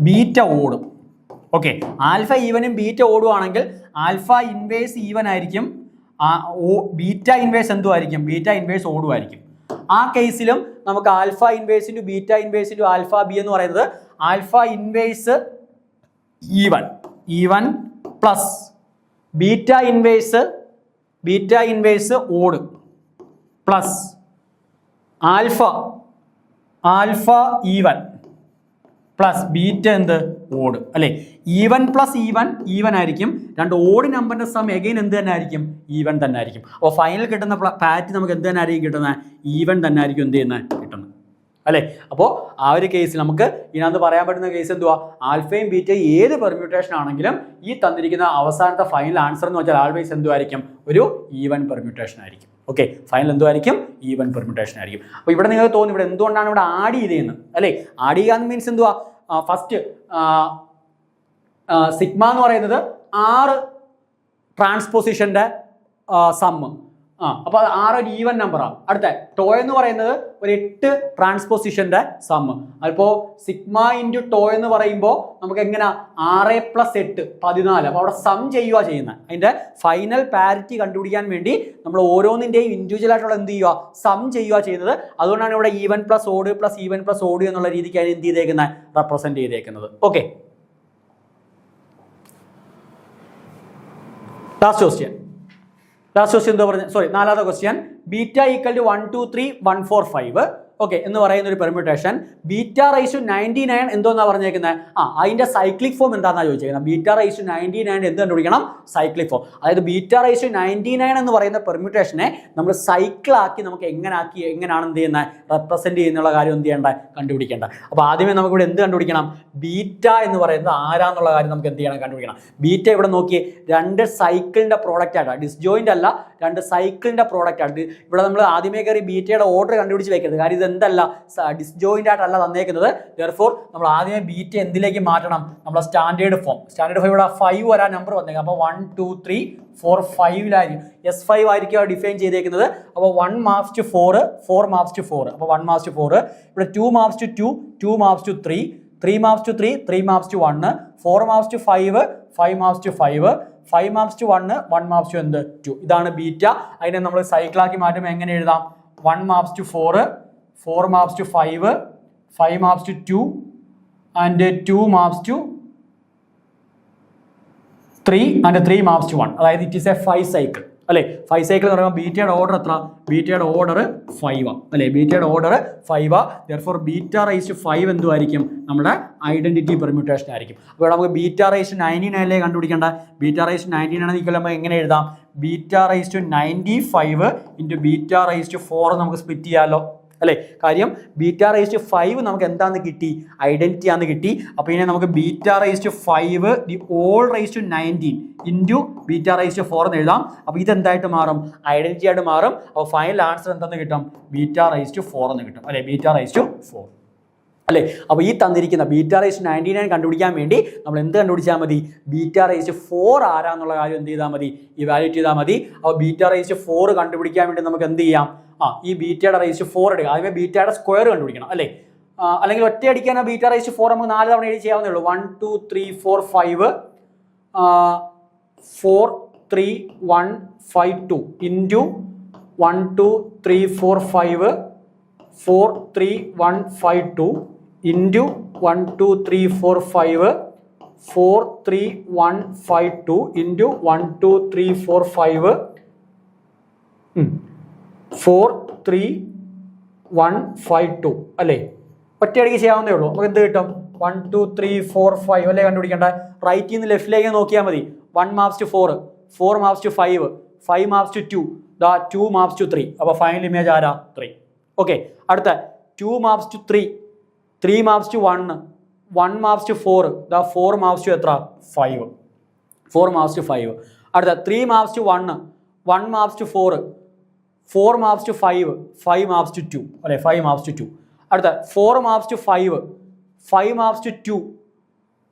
ബീറ്റ ഓടും. ഓക്കെ, ആൽഫ ഈവനും ബീറ്റ ഓടുവാണെങ്കിൽ ആൽഫ ഇൻവേഴ്സ് ഈവൻ ആയിരിക്കും, ബീറ്റ ഇൻവേഴ്സ് എന്തുമായിരിക്കും? ബീറ്റ ഇൻവേഴ്സ് ഓടുമായിരിക്കും. ആ കേസിലും നമുക്ക് alpha inverse into beta inverse into alpha B എന്ന് പറയുന്നത് alpha inverse even plus beta inverse odd plus alpha even plus beta എന്ത്? ഓട് അല്ലേ? ഈവൻ പ്ലസ് ഈവൻ ആയിരിക്കും. 2 ഓഡ് നമ്പറിന്റെ സം എഗെയിൻ എന്ത് തന്നെ ആയിരിക്കും? ഈവൻ തന്നെ ആയിരിക്കും. അപ്പോൾ ഫൈനൽ കിട്ടുന്ന പാറ്റ് നമുക്ക് എന്ത് തന്നെ ആയിരിക്കും കിട്ടുന്നത്? ഈവൻ തന്നെ ആയിരിക്കും എന്ത് ചെയ്യുന്നത്? കിട്ടുന്നത് അല്ലേ? അപ്പോൾ ആ ഒരു കേസിൽ നമുക്ക് ഇതിനകത്ത് പറയാൻ പറ്റുന്ന കേസ് എന്തുവാ? ആൽഫയും ബീറ്റയും ഏത് പെർമ്യൂട്ടേഷൻ ആണെങ്കിലും ഈ തന്നിരിക്കുന്ന അവസാനത്തെ ഫൈനൽ ആൻസർ എന്ന് വെച്ചാൽ ആൾവേസ് എന്തുമായിരിക്കും? ഒരു ഈവൻ പെർമ്യൂട്ടേഷൻ ആയിരിക്കും. ഓക്കെ, ഫൈനൽ എന്തുമായിരിക്കും? ഈവൻ പെർമ്യൂട്ടേഷൻ ആയിരിക്കും. അപ്പോൾ ഇവിടെ നിങ്ങൾക്ക് തോന്നി ഇവിടെ എന്തുകൊണ്ടാണ് ഇവിടെ ആഡ് ചെയ്തതെന്ന് അല്ലേ? ആഡ് ചെയ്യാന്ന് മീൻസ് എന്തുവാ? ഫസ്റ്റ് സിഗ്മ എന്ന് പറയുന്നത് 6 ട്രാൻസ്പോസിഷന്റെ സമ്മ്. അപ്പോൾ അത് 6 ഒരു ഈവൻ നമ്പറാണ്. അടുത്ത ടോ എന്ന് പറയുന്നത് ഒരു 8 ട്രാൻസ്പോസിഷന്റെ സമ്മ്. അപ്പോൾ സിഗ്മ ഇൻറ്റു ടോ എന്ന് പറയുമ്പോൾ നമുക്ക് എങ്ങനെ 6 + 8 14. അപ്പോൾ അവിടെ സം ചെയ്യുക ചെയ്യുന്നത്. അതിൻ്റെ ഫൈനൽ പാരിറ്റി കണ്ടുപിടിക്കാൻ വേണ്ടി നമ്മൾ ഓരോന്നിൻ്റെയും ഇൻഡിവിജ്വൽ ആയിട്ടുള്ള എന്ത് ചെയ്യുക? സം ചെയ്യുക ചെയ്യുന്നത്. അതുകൊണ്ടാണ് ഇവിടെ even plus odd plus even plus odd എന്നുള്ള രീതിക്കാണ് എന്ത് ചെയ്തേക്കുന്നത്? റെപ്രസെന്റ് ചെയ്തേക്കുന്നത്. ഓക്കെ, ലാസ്റ്റ് ക്വസ്റ്റ്യൻ എന്താ പറഞ്ഞത്? സോറി, 4ാമത്തെ question. Beta equal to 1 2 3 1 4 5 okay എന്ന് പറയുന്ന ഒരു പെർമ്യൂട്ടേഷൻ ബീറ്റ റൈസ് ടു 99 എന്തോന്നാ പറഞ്ഞേക്കുന്നത്? അതിന്റെ സൈക്ലിക് ഫോം എന്താണെന്നാണ് ചോദിച്ചേക്കുന്നത്. ബീറ്റ റൈസ് ടു 99 എന്ത് കണ്ടുപിടിക്കണം? Cyclic form. അതായത് ബീറ്റ റൈസ് ടു 99 എന്ന് പറയുന്ന പെർമ്യൂട്ടേഷനെ നമ്മൾ സൈക്കിളാക്കി നമുക്ക് എങ്ങനെയാണ് എന്ത് ചെയ്യുന്നത്? റെപ്രസെന്റ് ചെയ്യുന്നുള്ള കാര്യം എന്ത് ചെയ്യേണ്ട? കണ്ടുപിടിക്കേണ്ട. അപ്പോൾ ആദ്യമേ നമുക്ക് ഇവിടെ എന്ത് കണ്ടുപിടിക്കണം? ബീറ്റ എന്ന് പറയുന്നത് ആരാന്നുള്ള കാര്യം നമുക്ക് എന്ത് ചെയ്യണം? കണ്ടുപിടിക്കണം. ബീറ്റ ഇവിടെ നോക്കി 2 സൈക്കിളിന്റെ പ്രോഡക്റ്റ് ആയിട്ടാണ്, ഡിസ്ജോയിന്റ് അല്ല, 2 സൈക്കിളിന്റെ പ്രോഡക്റ്റ് ആണ്. ഇവിടെ നമ്മൾ ആദ്യമേ കയറി ബീറ്റയുടെ ഓർഡർ കണ്ടുപിടിച്ച് വെക്കരുത്. കാര്യം ഇത് എന്തല്ല? ഡിസ്ജോയിന്റ് ആയിട്ടല്ല തന്നേക്കുന്നത്. ദെർഫോർ നമ്മൾ ആദ്യമേ ബീറ്റ എന്തിലേക്ക് മാറ്റണം? നമ്മളെ സ്റ്റാൻഡേർഡ് ഫോം ഇവിടെ 5 വരാൻ നമ്പർ വന്നേക്കാം. അപ്പോൾ 1 2 3 4 5ലായിരിക്കും. S5 ആയിരിക്കും ഡിഫൈൻ ചെയ്തേക്കുന്നത്. അപ്പോൾ 1 മാപ്സ് ടു 4, 4 മാപ്സ് ടു 4. അപ്പോൾ 1 മാപ്സ് ടു 4. ഇവിടെ 2 maps to 2, 2 maps to 3, 3 maps to 3, 3 maps to 1, 4 maps to 5, 5 maps to 5, 5 maps to 1, 1 maps to എന്ത്? 2. ഇതാണ് ബീറ്റ. അതിനെ നമ്മൾ സൈക്കിളാക്കി മാറ്റുമ്പോൾ എങ്ങനെ എഴുതാം? 1 maps to 4, 4 maps to 5, 5 maps to 2 and 2 maps to 3 and 3 maps to 1. അതായത് it is A 5 cycle അല്ലേ? 5 cycle എന്ന് പറയുമ്പോൾ ബീറ്റയുടെ ഓർഡർ എത്ര? ബീറ്റയുടെ ഓർഡർ 5 അല്ലേ? ബീറ്റയുടെ order 5. Therefore beta raise to 5 എന്തുമായിരിക്കും? നമ്മുടെ ഐഡന്റിറ്റി പെർമ്യൂട്ടേഷൻ ആയിരിക്കും. അപ്പോൾ നമുക്ക് ബീറ്റ റൈസ് ടു 99 കണ്ടുപിടിക്കേണ്ട. ബീറ്റ റൈസ് ടു 99 നിൽക്കുമ്പോൾ എങ്ങനെ എഴുതാം? Beta raise to 95 into beta raise to 4 നമുക്ക് സ്പ്ലിറ്റ് ചെയ്യാമല്ലോ അല്ലേ? കാര്യം ബീറ്റ റൈസ് ടു 5 നമുക്ക് എന്താന്ന് കിട്ടി? ഐഡന്റിറ്റി ആണെന്ന് കിട്ടി. അപ്പോൾ ഇനി നമുക്ക് beta raise to 5 the whole raise to 19 into beta raise to 4 എന്ന് എഴുതാം. അപ്പോൾ ഇതെന്തായിട്ട് മാറും? ഐഡന്റിറ്റി ആയിട്ട് മാറും. അപ്പോൾ ഫൈനൽ ആൻസർ എന്തെന്ന് കിട്ടും? ബീറ്റ റൈസ് ടു 4 എന്ന് കിട്ടും അല്ലേ? ബീറ്റ റൈസ് ടു 4 അല്ലേ? അപ്പോൾ ഈ തന്നിരിക്കുന്ന β⁻99 കണ്ടുപിടിക്കാൻ വേണ്ടി നമ്മൾ എന്ത് കണ്ടുപിടിച്ചാൽ മതി? β⁴ ആരാന്നുള്ള കാര്യം എന്ത് ചെയ്താൽ മതി? ഇവാലുവേറ്റ് ചെയ്താൽ മതി. അപ്പോൾ β⁴ കണ്ടുപിടിക്കാൻ വേണ്ടി നമുക്ക് എന്ത് ചെയ്യാം? ഈ β⁴ എടുക്കുക. ആദ്യമേ β സ്ക്വയർ കണ്ടുപിടിക്കണം അല്ലേ? അല്ലെങ്കിൽ ഒറ്റ അടിക്കാൻ β⁴ നമുക്ക് 4 തവണ എഴുതി ചെയ്യാവുന്നേ ഉള്ളൂ. 1 2 3 4 5 4 3 1 5 2 ഇൻറ്റു 1 2 3 4 5 4 3 1 5 2 ഇൻറ്റു 1 2 3 4 5 4 3 1 5 2 ഇൻറ്റു 1 2 3 4 5 4 3 1 5 2 അല്ലേ? ഒറ്റയടിക്ക് ചെയ്യാവുന്നേ ഉള്ളൂ. നമുക്ക് എന്ത് കിട്ടും? 1 2 3 4 5 അല്ലേ കണ്ടുപിടിക്കേണ്ട? റൈറ്റിൽ നിന്ന് ലെഫ്റ്റിലേക്ക് നോക്കിയാൽ മതി. 1 maps to 4, 4 maps to 5, 5 maps to 2, 2 maps to 3. അപ്പോൾ ഫൈനൽ ഇമേജ് ആരാ? 3. ഓക്കെ. അടുത്ത 2 maps to 3, 3 maps to 1, 1 maps to 4, 4 maps to എത്ര? 5. 4 maps to 5. അടുത്ത 3 maps to 1, 1 maps to 4, 4 maps to 5, 5 maps to 2 അല്ലേ? 5 maps to 2. അടുത്ത 4 maps to 5, 5 maps to 2,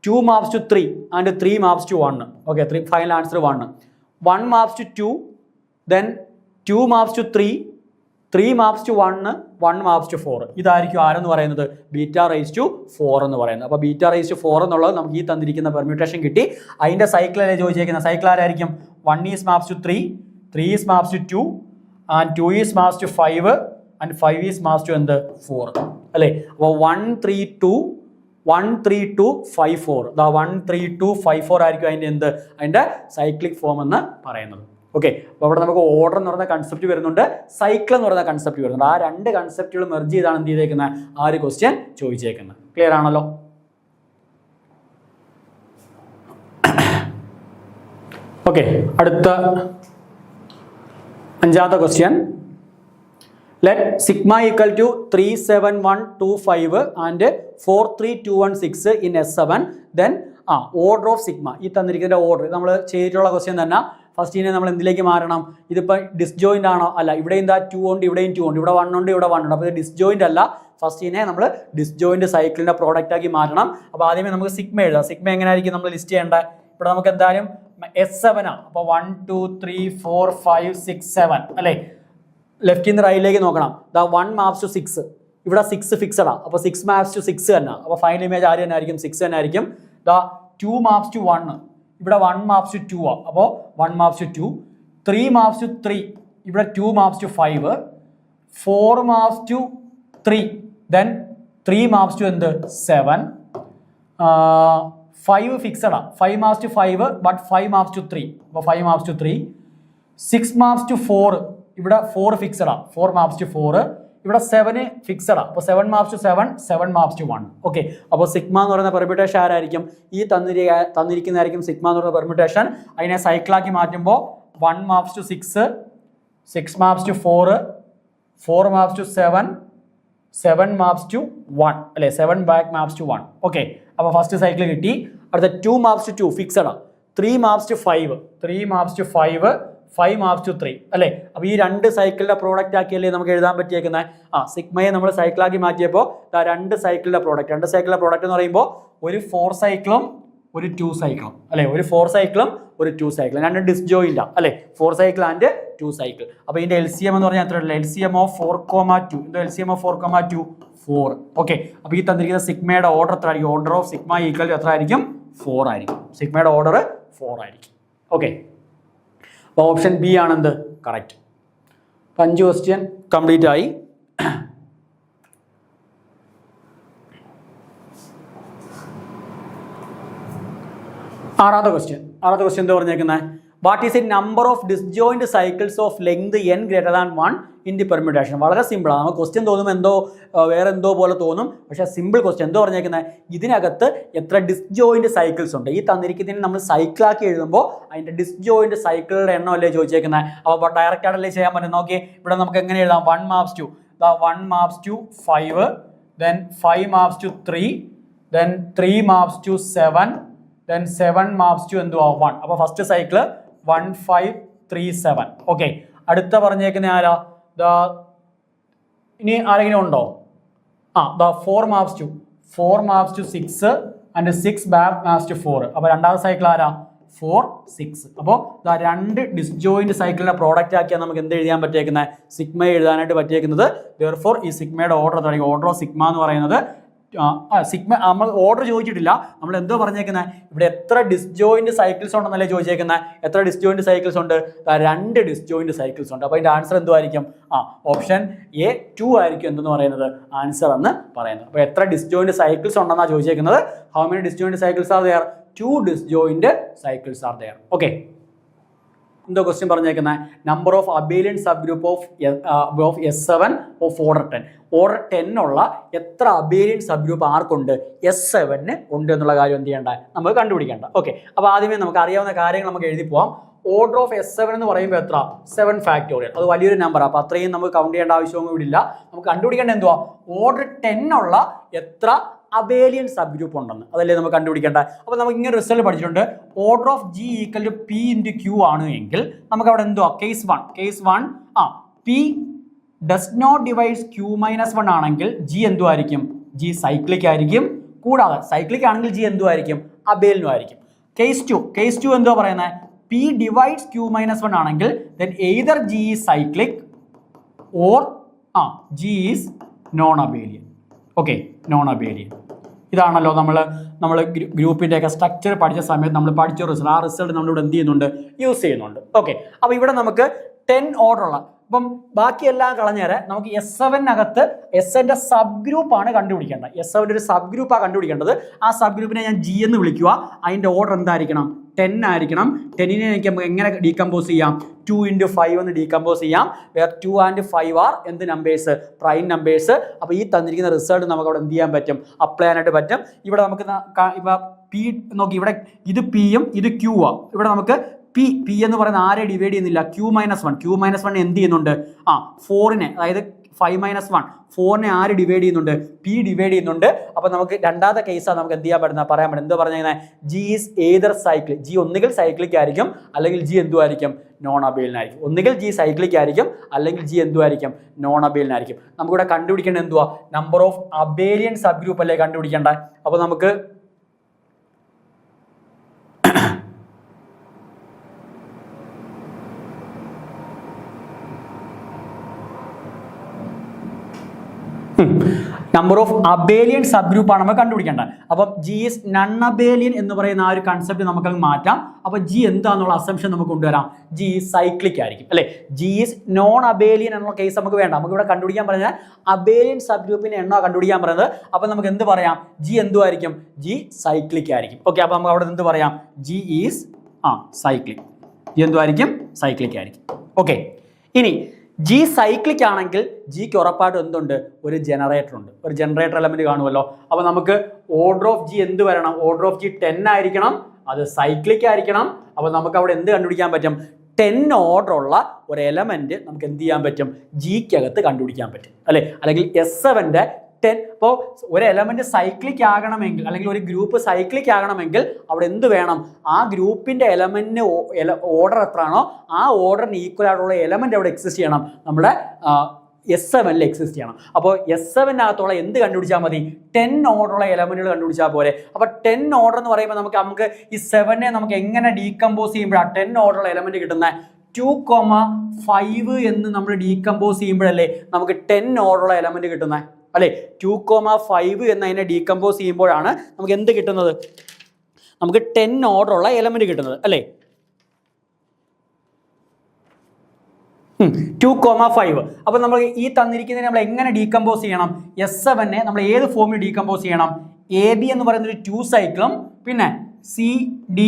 2 maps to 3 and 3 maps to 1. Okay, final answer 1. 1 maps to 2, then 2 maps to 3, 3 maps to 1, 1 maps to 4. ഇതായിരിക്കും ആരെന്ന് പറയുന്നത്? β⁴ എന്ന് പറയുന്നത്. അപ്പോൾ β⁴ എന്നുള്ളത് നമുക്ക് ഈ തന്നിരിക്കുന്ന പെർമ്യൂട്ടേഷൻ കിട്ടി. അതിൻ്റെ സൈക്കിളല്ലേ ചോദിച്ചേക്കുന്നത്? സൈക്കിൾ ആരായിരിക്കും? 1 is maps to 3, 3 is maps to 2 and 2 is maps to 5 and 5 is maps to എന്ത്? 4 അല്ലേ? അപ്പോൾ 1 3 2 1 3 2 5 4. 1 3 2 5 4 ആയിരിക്കും അതിൻ്റെ എന്ത്? അതിൻ്റെ സൈക്ലിക് ഫോം എന്ന് പറയുന്നത്. ഓക്കെ. അപ്പോൾ അവിടെ നമുക്ക് ഓർഡർ എന്ന് പറയുന്ന കൺസെപ്റ്റ് വരുന്നുണ്ട്, സൈക്കിൾ എന്ന് പറയുന്ന കൺസെപ്റ്റ് വരുന്നുണ്ട്. ആ രണ്ട് കൺസെപ്റ്റുകൾ മെർജ് ചെയ്താണ് എന്ത് ചെയ്തേക്കുന്നത്? ആ ഒരു ക്വസ്റ്റ്യൻ ചോദിച്ചേക്കുന്നത്. ക്ലിയർ ആണല്ലോ? ഓക്കെ. അടുത്ത 5ാമത്തെ question. Let sigma equal to 37125 and 43216 in S7. Then order of sigma. ഈ തന്നിരിക്കുന്ന ഓർഡർ നമ്മൾ ചെയ്തിട്ടുള്ള ക്വസ്റ്റ്യൻ തന്നെ. ഫസ്റ്റിനെ നമ്മൾ എന്തിലേക്ക് മാറണം? ഇതിപ്പോൾ ഡിസ്ജോയിൻ്റ് ആണോ? അല്ല. ഇവിടെ എന്താ? 2 ഉണ്ട്, ഇവിടെയും 2 ഉണ്ട്, ഇവിടെ 1 ഉണ്ട്, ഇവിടെ 1 ഉണ്ട്. അപ്പോൾ ഇത് ഡിസ്ജോയിൻ്റ് അല്ല. ഫസ്റ്റിനെ നമ്മൾ ഡിസ്ജോയിൻ്റ് സൈക്കിളിൻ്റെ പ്രോഡക്റ്റ് ആക്കി മാറ്റണം. അപ്പോൾ ആദ്യമേ നമുക്ക് സിഗ്മ എഴുതാം. സിഗ്മ എങ്ങനെയായിരിക്കും നമ്മൾ ലിസ്റ്റ് ചെയ്യേണ്ടത്? ഇവിടെ നമുക്ക് എന്തായാലും S7 ആണ്. അപ്പോൾ 1 2 3 4 5 6 7 അല്ലേ? ലെഫ്റ്റിൽ നിന്ന് റൈറ്റിലേക്ക് നോക്കണം. 1 maps to 6, ഇവിടെ 6 ഫിക്സഡാ. അപ്പോൾ 6 maps to 6 തന്നെ. അപ്പോൾ ഫൈനൽ ഇമേജ് ആര് തന്നെ ആയിരിക്കും? 6 തന്നെ ആയിരിക്കും. 2 maps to 1, ഇവിടെ 1 maps to 2 ആ. അപ്പോൾ 1 maps to 2. 3 maps to 3, ഇവിടെ 2 maps to 5, 4 maps to 3, then 3 maps to എന്ത്? 7, 5 ഫിക്സഡാ. 5 maps to 5 but 5 maps to 3. അപ്പോൾ 5 maps to 3. 6 maps to 4, ഇവിടെ 4 ഫിക്സഡാ. 4 maps to 4. ഇവിടെ 7 ഫിക്സഡാ. അപ്പോൾ 7 maps to 7, 7 maps to 1. Okay. അപ്പോൾ സിഗ്മ എന്ന് പറയുന്ന പെർമ്യൂട്ടേഷൻ ആരായിരിക്കും? ഈ തന്നിരിക്കുന്നതായിരിക്കും സിഗ്മ എന്ന് പറയുന്ന പെർമ്യൂട്ടേഷൻ. അതിനെ സൈക്കിളാക്കി മാറ്റുമ്പോൾ 1 maps to 6, 6 maps to 4, 4 maps to 7, 7 maps to 1 അല്ലേ? 7 back maps to 1. ഓക്കെ. അപ്പോൾ ഫസ്റ്റ് സൈക്കിൾ കിട്ടി. അടുത്ത 2 maps to 2 ഫിക്സഡാ. 3 maps to 5, 3 maps to 5, 5 maps to 3 അല്ലേ? അപ്പോൾ ഈ രണ്ട് സൈക്കിളിൻ്റെ പ്രോഡക്റ്റ് ആക്കിയല്ലേ നമുക്ക് എഴുതാൻ പറ്റിയേക്കുന്നത്? സിഗ്മയെ നമ്മൾ സൈക്കിളാക്കി മാറ്റിയപ്പോൾ രണ്ട് സൈക്കിളിൻ്റെ പ്രോഡക്റ്റ് എന്ന് പറയുമ്പോൾ ഒരു 4 സൈക്കിളും ഒരു 2 സൈക്കിളും അല്ലേ? ഒരു 4 സൈക്കിളും ഒരു 2 സൈക്കിളും, രണ്ട് ഡിസ്ജോയിൻ്റാ അല്ലേ? 4 സൈക്കിൾ ആൻഡ് 2 സൈക്കിൾ. അപ്പോൾ ഇതിൻ്റെ LCM എന്ന് പറഞ്ഞാൽ എത്രയല്ല? LCM of 4,2. എന്താ LCM of 4,2? 4. ഓക്കെ. അപ്പോൾ ഈ തന്നിരിക്കുന്ന സിഗ്മയുടെ ഓർഡർ എത്ര ആയിരിക്കും? ഓർഡർ ഓഫ് സിഗ്മ ഈക്വൽ എത്ര ആയിരിക്കും? 4 ആയിരിക്കും. സിഗ്മയുടെ ഓർഡർ 4 ആയിരിക്കും. ഓക്കെ. അപ്പോൾ ഓപ്ഷൻ ബി ആണെന്ത്? കറക്റ്റ്. 5 ക്വസ്റ്റ്യൻ കംപ്ലീറ്റ് ആയി. ആറാമത്തെ ക്വസ്റ്റ്യൻ എന്താ പറഞ്ഞേക്കുന്നത്? What is a number of disjoint cycles of length n greater than 1 in the permutation? വളരെ സിമ്പിളാണ്. നമുക്ക് ക്വസ്റ്റ്യൻ തോന്നുമ്പോൾ വേറെ എന്തോ പോലെ തോന്നും, പക്ഷേ സിമ്പിൾ ക്വസ്റ്റ്യൻ. എന്തോ പറഞ്ഞേക്കുന്നത്? ഇതിനകത്ത് എത്ര ഡിസ്ജോയിൻറ്റ് സൈക്കിൾസ് ഉണ്ട്? ഈ തന്നിരിക്കുന്നതിന് നമ്മൾ സൈക്കിളാക്കി എഴുതുമ്പോൾ അതിൻ്റെ ഡിസ്ജോയിൻറ്റ് സൈക്കിളുടെ എണ്ണം അല്ലേ ചോദിച്ചേക്കുന്നത്? അപ്പോൾ ഡയറക്റ്റ് ആയിട്ടല്ലേ ചെയ്യാൻ പറ്റും? നോക്കി, ഇവിടെ നമുക്ക് എങ്ങനെ എഴുതാം? 1 maps to 5, then 5 maps to 3, then 3 maps to 7, then 7 maps to എന്തുവാ? 1. അപ്പോൾ ഫസ്റ്റ് സൈക്കിള് 1 5 3 7. ഓക്കെ. അടുത്ത പറഞ്ഞേക്കുന്ന ആരാ? ഇനി ആരെങ്കിലും ഉണ്ടോ? 4 maps to 4 maps to 6 and 6 maps to 4. അപ്പോൾ രണ്ടാമത്തെ സൈക്കിൾ ആരാ? 4, 6. അപ്പോൾ രണ്ട് ഡിസ്ജോയിന്റ് സൈക്കിളിനെ പ്രോഡക്റ്റ് ആക്കിയാൽ നമുക്ക് എന്ത് എഴുതാൻ പറ്റിയേക്കുന്നത്? സിഗ്മ എഴുതാനായിട്ട് പറ്റിയേക്കുന്നത്. Therefore ഈ സിഗ്മയുടെ ഓർഡർ ഓഫ് സിഗ്മ എന്ന് പറയുന്നത് സിഗ്മ നമ്മൾ ഓർഡർ ചോദിച്ചിട്ടില്ല, നമ്മൾ എന്തോ പറഞ്ഞേക്കുന്നത് ഇവിടെ എത്ര ഡിസ്ജോയിന്റ് സൈക്കിൾസ് ഉണ്ടെന്നല്ലേ ചോദിച്ചേക്കുന്നത്. എത്ര ഡിസ്ജോയിന്റ് സൈക്കിൾസ് ഉണ്ട്? 2 ഡിസ്ജോയിന്റ് സൈക്കിൾസ് ഉണ്ട്. അപ്പോൾ അതിൻ്റെ ആൻസർ എന്തുമായിരിക്കും? ഓപ്ഷൻ എ 2 ആയിരിക്കും എന്തെന്ന് പറയുന്നത് ആൻസർ എന്ന് പറയുന്നത്. അപ്പോൾ എത്ര ഡിസ്ജോയിന്റ് സൈക്കിൾസ് ഉണ്ടെന്നാണ് ചോദിച്ചേക്കുന്നത്. How many disjoint cycles are there? 2 disjoint cycles are there. Okay, എന്തോ ക്വസ്റ്റ്യൻ പറഞ്ഞേക്കുന്നത് number of abelian subgroup of S7 of order 10. Order 10 ഉള്ള എത്ര അബേലിയൻ സബ് ഗ്രൂപ്പ് ആർക്കുണ്ട്? S7 ഉണ്ട് എന്നുള്ള കാര്യം എന്ത് ചെയ്യേണ്ട? നമുക്ക് കണ്ടുപിടിക്കേണ്ട. ഓക്കെ, അപ്പോൾ ആദ്യമേ നമുക്ക് അറിയാവുന്ന കാര്യങ്ങൾ നമുക്ക് എഴുതി പോവാം. ഓർഡർ ഓഫ് S7 എന്ന് പറയുമ്പോൾ എത്ര? 7 ഫാക്ടോറിയൽ. അത് വലിയൊരു നമ്പർ. അപ്പോൾ അത്രയും നമുക്ക് കൗണ്ട് ചെയ്യേണ്ട ആവശ്യമൊന്നും ഇല്ല. നമുക്ക് കണ്ടുപിടിക്കേണ്ട എന്തുവാ? ഓർഡർ 10 ഉള്ള എത്ര അബേലിയൻ സബ് ഗ്രൂപ്പ് ഉണ്ടെന്ന്, അതല്ലേ നമുക്ക് കണ്ടുപിടിക്കേണ്ട. അപ്പോൾ നമുക്ക് ഇങ്ങനെ റിസൾട്ട് പഠിച്ചിട്ടുണ്ട്. Order of G equal to P into Q ആണ് എങ്കിൽ നമുക്ക് അവിടെ എന്തുവാ? Case 1 P does not divides Q-1 ആണെങ്കിൽ G എന്തുമായിരിക്കും? G സൈക്ലിക് ആയിരിക്കും. കൂടാതെ സൈക്ലിക് ആണെങ്കിൽ G എന്തുമായിരിക്കും? അബേലിനും ആയിരിക്കും. കേസ് 2 എന്തുവാ പറയുന്നത്? P ഡിവൈഡ്സ് Q-1 ആണെങ്കിൽ then either G is cyclic or G is non-abelian. Okay, non abelian. ഇതാണല്ലോ നമ്മൾ ഗ്രൂപ്പിൻ്റെയൊക്കെ സ്ട്രക്ചർ പഠിച്ച സമയത്ത് നമ്മൾ പഠിച്ച റിസൾട്ട്. ആ റിസൾട്ട് നമ്മളിവിടെ എന്ത് ചെയ്യുന്നുണ്ട്? യൂസ് ചെയ്യുന്നുണ്ട്. ഓക്കെ, അപ്പോൾ ഇവിടെ നമുക്ക് 10 ഓർഡർ ഉള്ള, അപ്പം ബാക്കിയെല്ലാം കളഞ്ഞേരെ നമുക്ക് S7-നകത്ത് S-ന്റെ സബ് ഗ്രൂപ്പാണ് കണ്ടുപിടിക്കേണ്ടത്. S7 ഒരു സബ് ഗ്രൂപ്പാണ് കണ്ടുപിടിക്കേണ്ടത്. ആ സബ് ഗ്രൂപ്പിനെ ഞാൻ G എന്ന് വിളിക്കുക. അതിൻ്റെ ഓർഡർ എന്തായിരിക്കണം? 10 ആയിരിക്കണം. 10നെ എനിക്ക് എങ്ങനെ ഡീകമ്പോസ് ചെയ്യാം? 2 into 5 എന്ന് ഡീകമ്പോസ് ചെയ്യാം. വേർ 2 and 5 ആർ എന്ത് നമ്പേഴ്സ്? Prime numbers. അപ്പോൾ ഈ തന്നിരിക്കുന്ന റിസൾട്ട് നമുക്ക് അവിടെ എന്ത് ചെയ്യാൻ പറ്റും? അപ്ലൈ ചെയ്യാനായിട്ട് പറ്റും. ഇവിടെ നമുക്ക് ഇപ്പോൾ P നോക്കി, ഇവിടെ ഇത് Pയും ഇത് Q ആ. ഇവിടെ നമുക്ക് P എന്ന് പറയുന്ന ആരെ ഡിവൈഡ് ചെയ്യുന്നില്ല? Q-1 എന്ത് ചെയ്യുന്നുണ്ട്? 4നെ, അതായത് 5-1 4നെ ആര് ഡിവൈഡ് ചെയ്യുന്നുണ്ട്? P ഡിവൈഡ് ചെയ്യുന്നുണ്ട്. അപ്പോൾ നമുക്ക് രണ്ടാമത്തെ കേസാണ് നമുക്ക് എന്ത് ചെയ്യാൻ പറ്റുന്ന പറയാൻ പറ്റും. എന്താ പറഞ്ഞാൽ G is either cyclic. G ഒന്നുകിൽ സൈക്ലിക് ആയിരിക്കും, അല്ലെങ്കിൽ G എന്തുമായിരിക്കും? നോൺ അബേലിനായിരിക്കും. ഒന്നുകിൽ G സൈക്ലിക് ആയിരിക്കും, അല്ലെങ്കിൽ G എന്തുമായിരിക്കും? നോൺ അബേലിനായിരിക്കും. നമുക്കിവിടെ കണ്ടുപിടിക്കേണ്ടത് എന്തുവാ? Number of abelian sub group അല്ലേ കണ്ടുപിടിക്കേണ്ടത്. അപ്പോൾ നമുക്ക് നമ്പർ ഓഫ് അബേലിയൻ സബ് ഗ്രൂപ്പാണ് നമ്മൾ കണ്ടുപിടിക്കേണ്ടത്. അപ്പം G ഈസ് നൺ അബേലിയൻ എന്ന് പറയുന്ന ആ ഒരു കൺസെപ്റ്റ് നമുക്ക് മാറ്റാം. അപ്പോൾ G എന്താണെന്നുള്ള അസംഷൻ നമുക്ക് കൊണ്ടുവരാം. G സൈക്ലിക് ആയിരിക്കും അല്ലേ. G ഈസ് നോൺ അബേലിയൻ എന്നുള്ള കേസ് നമുക്ക് വേണ്ട. നമുക്ക് ഇവിടെ കണ്ടുപിടിക്കാൻ പറഞ്ഞാൽ അബേലിയൻ സബ് ഗ്രൂപ്പിനെ എണ്ണ കണ്ടുപിടിക്കാൻ പറയുന്നത്. അപ്പോൾ നമുക്ക് എന്ത് പറയാം? G എന്തുമായിരിക്കും? G സൈക്ലിക് ആയിരിക്കും. ഓക്കെ, അപ്പോൾ നമുക്ക് അവിടെ എന്ത് പറയാം? G is cyclic. G എന്തുമായിരിക്കും? സൈക്ലിക് ആയിരിക്കും. ഓക്കെ, ഇനി G സൈക്ലിക് ആണെങ്കിൽ Gക്ക് ഉറപ്പായിട്ടും എന്തുണ്ട്? ഒരു ജനറേറ്റർ ഉണ്ട്. ഒരു ജനറേറ്റർ എലമെന്റ് കാണുമല്ലോ. അപ്പോൾ നമുക്ക് ഓർഡർ ഓഫ് G എന്ത് വരണം? ഓർഡർ ഓഫ് G 10 ആയിരിക്കണം. അത് സൈക്ലിക് ആയിരിക്കണം. അപ്പോൾ നമുക്ക് അവിടെ എന്ത് കണ്ടുപിടിക്കാൻ പറ്റും? 10 ഓർഡർ ഉള്ള ഒരു എലമെന്റ് നമുക്ക് എന്ത് ചെയ്യാൻ പറ്റും? Gക്കകത്ത് കണ്ടുപിടിക്കാൻ പറ്റും അല്ലേ. അല്ലെങ്കിൽ S7-ന്റെ 10. അപ്പോൾ ഒരു എലമെന്റ് സൈക്ലിക് ആകണമെങ്കിൽ, അല്ലെങ്കിൽ ഒരു ഗ്രൂപ്പ് സൈക്ലിക് ആകണമെങ്കിൽ അവിടെ എന്ത് വേണം? ആ ഗ്രൂപ്പിന്റെ എലമെന്റിന് ഓർഡർ എത്രയാണോ ആ ഓർഡറിന് ഈക്വൽ ആയിട്ടുള്ള എലമെന്റ് അവിടെ എക്സിസ്റ്റ് ചെയ്യണം. നമ്മുടെ S7-ൽ എക്സിസ്റ്റ് ചെയ്യണം. അപ്പോൾ S7-നകത്തുള്ള എന്ത് കണ്ടുപിടിച്ചാൽ മതി? 10 ഓർഡറുള്ള എലമെന്റുകൾ കണ്ടുപിടിച്ചാൽ പോരെ. അപ്പോൾ 10 ഓർഡർ എന്ന് പറയുമ്പോൾ നമുക്ക് ഈ 7-നെ നമുക്ക് എങ്ങനെ ഡീകമ്പോസ് ചെയ്യുമ്പോഴാണ് 10 ഓർഡറുള്ള എലമെന്റ് കിട്ടുന്നത്? 2,5 എന്ന് നമ്മൾ ഡീകമ്പോസ് ചെയ്യുമ്പോഴല്ലേ നമുക്ക് 10 ഓർഡറുള്ള എലമെന്റ് കിട്ടുന്നത് അല്ലേ. 2,5 എന്നതിനെ ഡീകമ്പോസ് ചെയ്യുമ്പോഴാണ് നമുക്ക് എന്ത് കിട്ടുന്നത്? നമുക്ക് 10 ഓർഡറുള്ള എലമെന്റ് കിട്ടുന്നത് അല്ലേ. 2,5. അപ്പോൾ നമ്മൾ ഈ തന്നിരിക്കുന്നതിനെ നമ്മൾ എങ്ങനെ ഡീകമ്പോസ് ചെയ്യണം? S7-നെ നമ്മൾ ഏത് ഫോമിൽ ഡീകമ്പോസ് ചെയ്യണം? AB എന്ന് പറയുന്ന ഒരു 2 സൈക്കിളും പിന്നെ CDEFG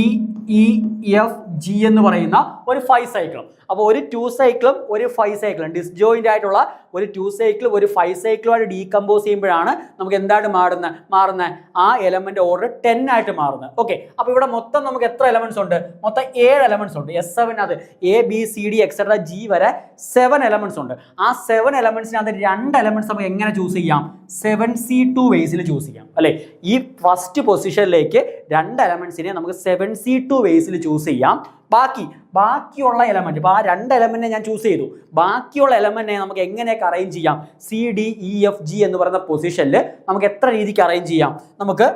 എന്ന് പറയുന്ന ഒരു 5 സൈക്കിളും. അപ്പോൾ ഒരു 2 സൈക്കിളും ഒരു 5 സൈക്കിളും ഡിസ്ജോയിന്റ് ആയിട്ടുള്ള ഒരു 2 സൈക്കിളും ഒരു 5 സൈക്കിളുമായിട്ട് ഡീകമ്പോസ് ചെയ്യുമ്പോഴാണ് നമുക്ക് എന്തായിട്ട് മാറുന്നത്? ആ എലമെന്റ് ഓർഡർ 10 ആയിട്ട് മാറുന്നത്. ഓക്കെ, അപ്പോൾ ഇവിടെ മൊത്തം നമുക്ക് എത്ര എലമെന്റ്സ് ഉണ്ട്? മൊത്തം 7 എലമെന്റ്സ് ഉണ്ട്. S7-നകത്ത് ABCD എക്സെട്ര G വരെ 7 എലമെന്റ്സ് ഉണ്ട്. ആ 7 എലമെന്റ്സിനകത്ത് 2 എലമെന്റ്സ് നമുക്ക് എങ്ങനെ ചൂസ് ചെയ്യാം? 7C2 വേസിൽ ചൂസ് ചെയ്യാം അല്ലേ. ഈ ഫസ്റ്റ് പൊസിഷനിലേക്ക് 2 എലമെന്റ്സിനെ നമുക്ക് 7C2 വേസിൽ ചൂസ് ചെയ്യാം. ബാക്കിയുള്ള എലമെന്റ്, ഇപ്പോൾ ആ 2 എലമെന്റിനെ ഞാൻ ചൂസ് ചെയ്തു, ബാക്കിയുള്ള എലമെന്റിനെ നമുക്ക് എങ്ങനെയൊക്കെ അറേഞ്ച് ചെയ്യാം? CDEFG എന്ന് പറയുന്ന പൊസിഷനിൽ നമുക്ക് എത്ര രീതിക്ക് അറേഞ്ച് ചെയ്യാം? നമുക്ക്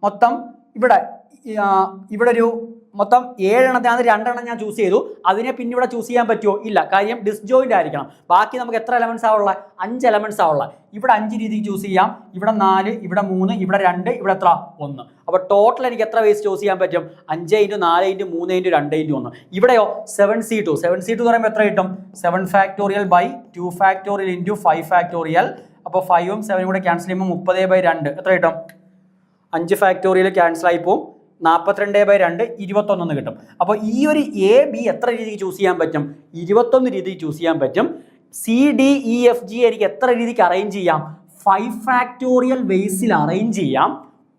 മൊത്തം ഇവിടെ ഒരു മൊത്തം 7 എണ്ണത്തിനകത്ത് 2 എണ്ണം ഞാൻ ചൂസ് ചെയ്തു. അതിനെ പിന്നെ ഇവിടെ ചൂസ് ചെയ്യാൻ പറ്റുമോ? ഇല്ല, കാര്യം ഡിസ്ജോയിന്റ് ആയിരിക്കണം. ബാക്കി നമുക്ക് എത്ര എലമെന്റ്സ് ആവുള്ള? 5 എലമെന്റ്സ് ആവുള്ള. ഇവിടെ 5 രീതിക്ക് ചൂസ് ചെയ്യാം. ഇവിടെ 4, ഇവിടെ 3, ഇവിടെ 2, ഇവിടെ എത്ര? 1. അപ്പോൾ ടോട്ടൽ എനിക്ക് എത്ര വേസ് ചൂസ് ചെയ്യാൻ പറ്റും? 5 × 4 × 3 × 2 × 1. ഇവിടെയോ 7C2 എന്ന് പറയുമ്പോൾ എത്ര കിട്ടും? 7 factorial by 2 factorial into 5 factorial. അപ്പോൾ 5ഉം 7ഉം കൂടെ ക്യാൻസൽ ചെയ്യുമ്പോൾ 30/2 എത്ര കിട്ടും? 5 ഫാക്ടോറിയൽ ക്യാൻസൽ ആയി പോകും. 42/2 21 കിട്ടും. അപ്പോൾ ഈ ഒരു AB എത്ര രീതിക്ക് ചൂസ് ചെയ്യാൻ പറ്റും? 21 രീതിക്ക് ചൂസ് ചെയ്യാൻ പറ്റും. CDEFG എനിക്ക് എത്ര രീതിക്ക് അറേഞ്ച് ചെയ്യാം? 5 ഫാക്ടോറിയൽ വേസിൽ അറേഞ്ച് ചെയ്യാം.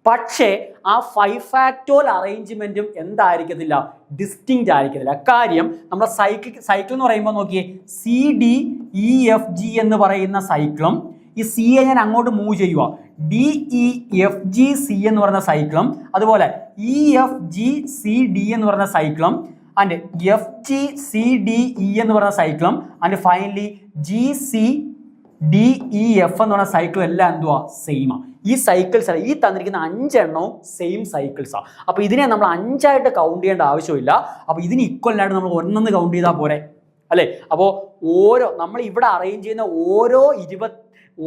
പക്ഷേ ആ 5 ഫാക്ടോറിയൽ അറേഞ്ച്മെന്റും എന്തായിരിക്കത്തില്ല? ഡിസ്റ്റിങ്ക്റ്റ് ആയിരിക്കത്തില്ല. കാര്യം നമ്മുടെ സൈക്കിൾ എന്ന് പറയുമ്പോൾ നോക്കിയേ, CDEFG എന്ന് പറയുന്ന സൈക്കിളും ഈ CA ഞാൻ അങ്ങോട്ട് മൂവ് ചെയ്യുക, DEFGC എന്ന് പറയുന്ന സൈക്കിളും, അതുപോലെ EFGCD എന്ന് പറയുന്ന സൈക്കിളും, ആൻഡ് FGCDE എന്ന് പറയുന്ന സൈക്കിളും, ആൻഡ് ഫൈനലി GCDEF എന്ന് പറയുന്ന സൈക്കിളും എല്ലാം എന്തുവാ? സെയിമാണ്. ഈ സൈക്കിൾസ് അല്ല, ഈ തന്നിരിക്കുന്ന 5 എണ്ണവും സെയിം സൈക്കിൾസാണ്. അപ്പോൾ ഇതിനെ നമ്മൾ 5ആയിട്ട് കൗണ്ട് ചെയ്യേണ്ട ആവശ്യമില്ല. അപ്പോൾ ഇതിന് ഈക്വലായിട്ട് നമ്മൾ 1 കൗണ്ട് ചെയ്താൽ പോരെ അല്ലേ. അപ്പോൾ നമ്മൾ ഇവിടെ അറേഞ്ച് ചെയ്യുന്ന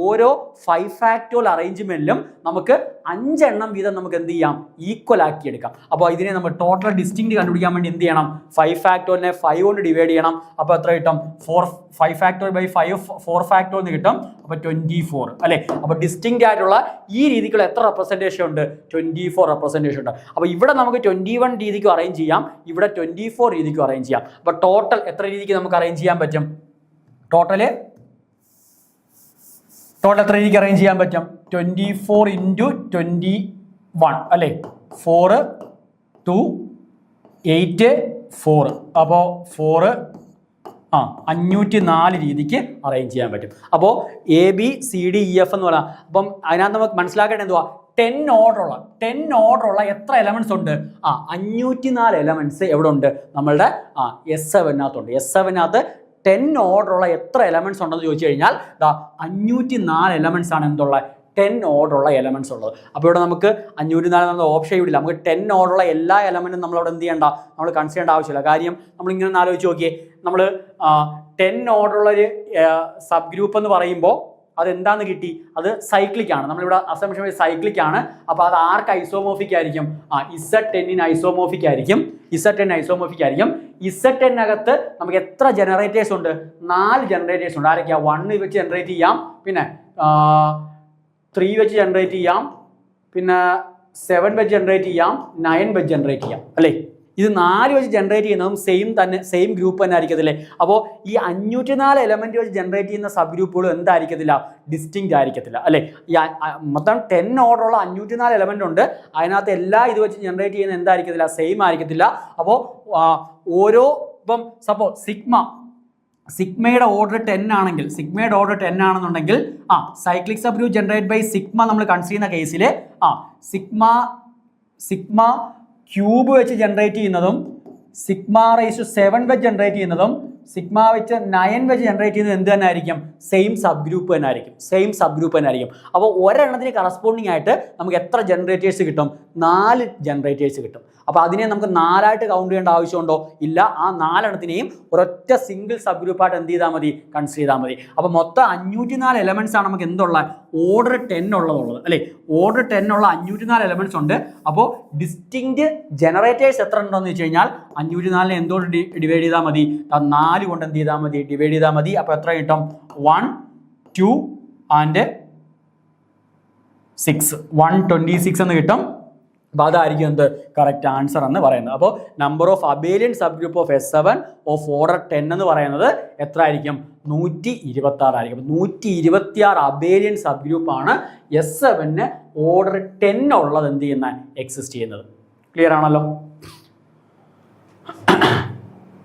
ഓരോ 5 ഫാക്ടോറിയൽ അറേഞ്ച്മെന്റിലും നമുക്ക് 5 എണ്ണം വീതം നമുക്ക് എന്ത് ചെയ്യാം? ഈക്വൽ ആക്കി എടുക്കാം. അപ്പോൾ ഇതിനെ നമ്മൾ ടോട്ടൽ ഡിസ്റ്റിങ്ക്റ്റ് കണ്ടുപിടിക്കാൻ വേണ്ടി എന്ത് ചെയ്യണം? 5 ഫാക്ടോറിയലിനെ 5 കൊണ്ട് ഡിവൈഡ് ചെയ്യണം. അപ്പോൾ എത്ര കിട്ടും? 5 ഫാക്ടോറിയൽ ബൈ 4 ഫാക്ടോറിയൽ എന്ന് കിട്ടും. അപ്പോൾ 24 അല്ലേ. അപ്പോൾ ഡിസ്റ്റിങ്ക്റ്റ് ആയിട്ടുള്ള ഈ രീതിക്കുള്ള എത്ര റെപ്രസെൻറ്റേഷൻ ഉണ്ട്? 24 റെപ്രസെൻറ്റേഷൻ ഉണ്ട്. അപ്പോൾ ഇവിടെ നമുക്ക് 21 രീതിക്ക് അറേഞ്ച് ചെയ്യാം, ഇവിടെ 24 രീതിക്ക് അറേഞ്ച് ചെയ്യാം. അപ്പോൾ ടോട്ടൽ എത്ര രീതിക്ക് നമുക്ക് അറേഞ്ച് ചെയ്യാൻ പറ്റും? ടോട്ടൽ എത്ര രീതിക്ക് അറേഞ്ച് ചെയ്യാൻ പറ്റും? 24 × 21 അല്ലേ. 4 2 8 4. അപ്പോൾ 4 504 രീതിക്ക് അറേഞ്ച് ചെയ്യാൻ പറ്റും. അപ്പോൾ ABCDEF എന്ന് പറയാം. അപ്പം അതിനകത്ത് നമുക്ക് മനസ്സിലാക്കേണ്ടത് എന്തുവാ? 10 ഓർഡറുള്ള എത്ര എലമെന്റ്സ് ഉണ്ട്? 504 എലമെന്റ്സ് എവിടെ ഉണ്ട്? നമ്മളുടെ S7-നകത്തുണ്ട്. S7-നകത്ത് 10 ഓർഡറുള്ള എത്ര എലമെന്റ്സ് ഉണ്ടെന്ന് ചോദിച്ചു കഴിഞ്ഞാൽ 504 എലമെന്റ്സ് ആണ് എന്തുള്ള? 10 ഓർഡറുള്ള എലമെന്റ്സ് ഉള്ളത്. അപ്പോൾ ഇവിടെ നമുക്ക് 504 എന്ന ഓപ്ഷൻ ഇവിടില്ല. നമുക്ക് 10 ഓർഡറുള്ള എല്ലാ എലമെന്റും നമ്മളവിടെ എന്ത് ചെയ്യേണ്ട? നമ്മൾ കൺസിഡർ ചെയ്യേണ്ട ആവശ്യമില്ല. കാര്യം നമ്മളിങ്ങനെ ഒന്ന് ആലോചിച്ച് നോക്കിയേ, നമ്മൾ 10 ഓർഡറുള്ളൊരു സബ് ഗ്രൂപ്പ് എന്ന് പറയുമ്പോൾ അതെന്താന്ന് കിട്ടി? അത് സൈക്ലിക് ആണ്. നമ്മളിവിടെ അസംഷൻ സൈക്ലിക് ആണ്. അപ്പോൾ അത് ആർക്ക് ഐസോമോർഫിക് ആയിരിക്കും? Z10 ഐസോമോർഫിക് ആയിരിക്കും. Z10 ഐസോമോർഫിക് ആയിരിക്കും. Z10-നകത്ത് നമുക്ക് എത്ര ജനറേറ്റേഴ്സ് ഉണ്ട്? 4 ജനറേറ്റേഴ്സ് ഉണ്ട്. ആരൊക്കെയാ? 1 വെച്ച് ജനറേറ്റ് ചെയ്യാം, പിന്നെ 3 വെച്ച് ജനറേറ്റ് ചെയ്യാം, പിന്നെ 7 വെച്ച് ജനറേറ്റ് ചെയ്യാം, 9 വെച്ച് ജനറേറ്റ് ചെയ്യാം അല്ലേ. ഇത് 4 വെച്ച് ജനറേറ്റ് ചെയ്യുന്നതും സെയിം ഗ്രൂപ്പ് തന്നെ ആയിരിക്കത്തില്ലേ. അപ്പോൾ ഈ 504 എലമെന്റ് വെച്ച് ജനറേറ്റ് ചെയ്യുന്ന സബ് ഗ്രൂപ്പുകളും എന്തായിരിക്കത്തില്ല? ഡിസ്റ്റിങ്ക്റ്റ് ആയിരിക്കത്തില്ല അല്ലേ. ഈ മൊത്തം 10 ഓർഡറുള്ള 504 എലമെന്റ് ഉണ്ട്. അതിനകത്ത് എല്ലാ ഇത് വെച്ച് ജനറേറ്റ് ചെയ്യുന്ന എന്തായിരിക്കത്തില്ല? സെയിം ആയിരിക്കത്തില്ല. അപ്പോൾ ഇപ്പം സപ്പോസ് സിഗ്മയുടെ ഓർഡർ 10 ആണെങ്കിൽ, ആണെന്നുണ്ടെങ്കിൽ cyclic subgroup generate by sigma നമ്മൾ കൺസിഡർ ചെയ്യുന്ന കേസിൽ സിഗ്മ ക്യൂബ് വെച്ച് ജനറേറ്റ് ചെയ്യുന്നതും σ⁻7 വെച്ച് ജനറേറ്റ് ചെയ്യുന്നതും σ/9 വെച്ച് ജനറേറ്റ് ചെയ്യുന്നത് എന്ത് തന്നെ ആയിരിക്കും? സെയിം സബ് ഗ്രൂപ്പ് തന്നെ ആയിരിക്കും. അപ്പോൾ ഒരെണ്ണത്തിന് കറസ്പോണ്ടിങ് ആയിട്ട് നമുക്ക് എത്ര ജനറേറ്റേഴ്സ് കിട്ടും? 4 ജനറേറ്റേഴ്സ് കിട്ടും. അപ്പോൾ അതിനെ നമുക്ക് 4ആയിട്ട് കൗണ്ട് ചെയ്യേണ്ട ആവശ്യമുണ്ടോ? ഇല്ല. ആ 4 എണ്ണത്തിനെയും ഒരൊറ്റ സിംഗിൾ സബ് ഗ്രൂപ്പായിട്ട് എന്ത് ചെയ്താൽ മതി? കൺസിഡർ ചെയ്താൽ മതി. അപ്പോൾ മൊത്തം 504 എലമെന്റ്സ് ആണ് നമുക്ക് എന്തുള്ള? ഓർഡർ 10 ഉള്ളത് അല്ലേ. ഓർഡർ 10 ഉള്ള 504 എലമെന്റ്സ് ഉണ്ട്. അപ്പോൾ ഡിസ്റ്റിങ്ക്റ്റ് ജനറേറ്റേഴ്സ് എത്ര ഉണ്ടോയെന്ന് വെച്ച് കഴിഞ്ഞാൽ 504 എന്തോട് ഡിവൈഡ് ചെയ്താൽ മതി? 4 കൊണ്ട് എന്ത് ചെയ്താൽ മതി? ഡിവൈഡ് ചെയ്താൽ മതി. അപ്പോൾ എത്ര കിട്ടും? 1 2 and 6 126 എന്ന് കിട്ടും. അപ്പോൾ അതായിരിക്കും എന്ത്? കറക്റ്റ് ആൻസർ എന്ന് പറയുന്നത്. അപ്പോൾ number of abelian subgroup of S7 of order 10 എന്ന് പറയുന്നത് എത്ര ആയിരിക്കും? 126 ആയിരിക്കും. 126 അബേലിയൻ സബ് ഗ്രൂപ്പാണ് S7-ന് ഓർഡർ 10 ഉള്ളത് എന്ത് ചെയ്യുന്ന? എക്സിസ്റ്റ് ചെയ്യുന്നത്. ക്ലിയർ ആണല്ലോ?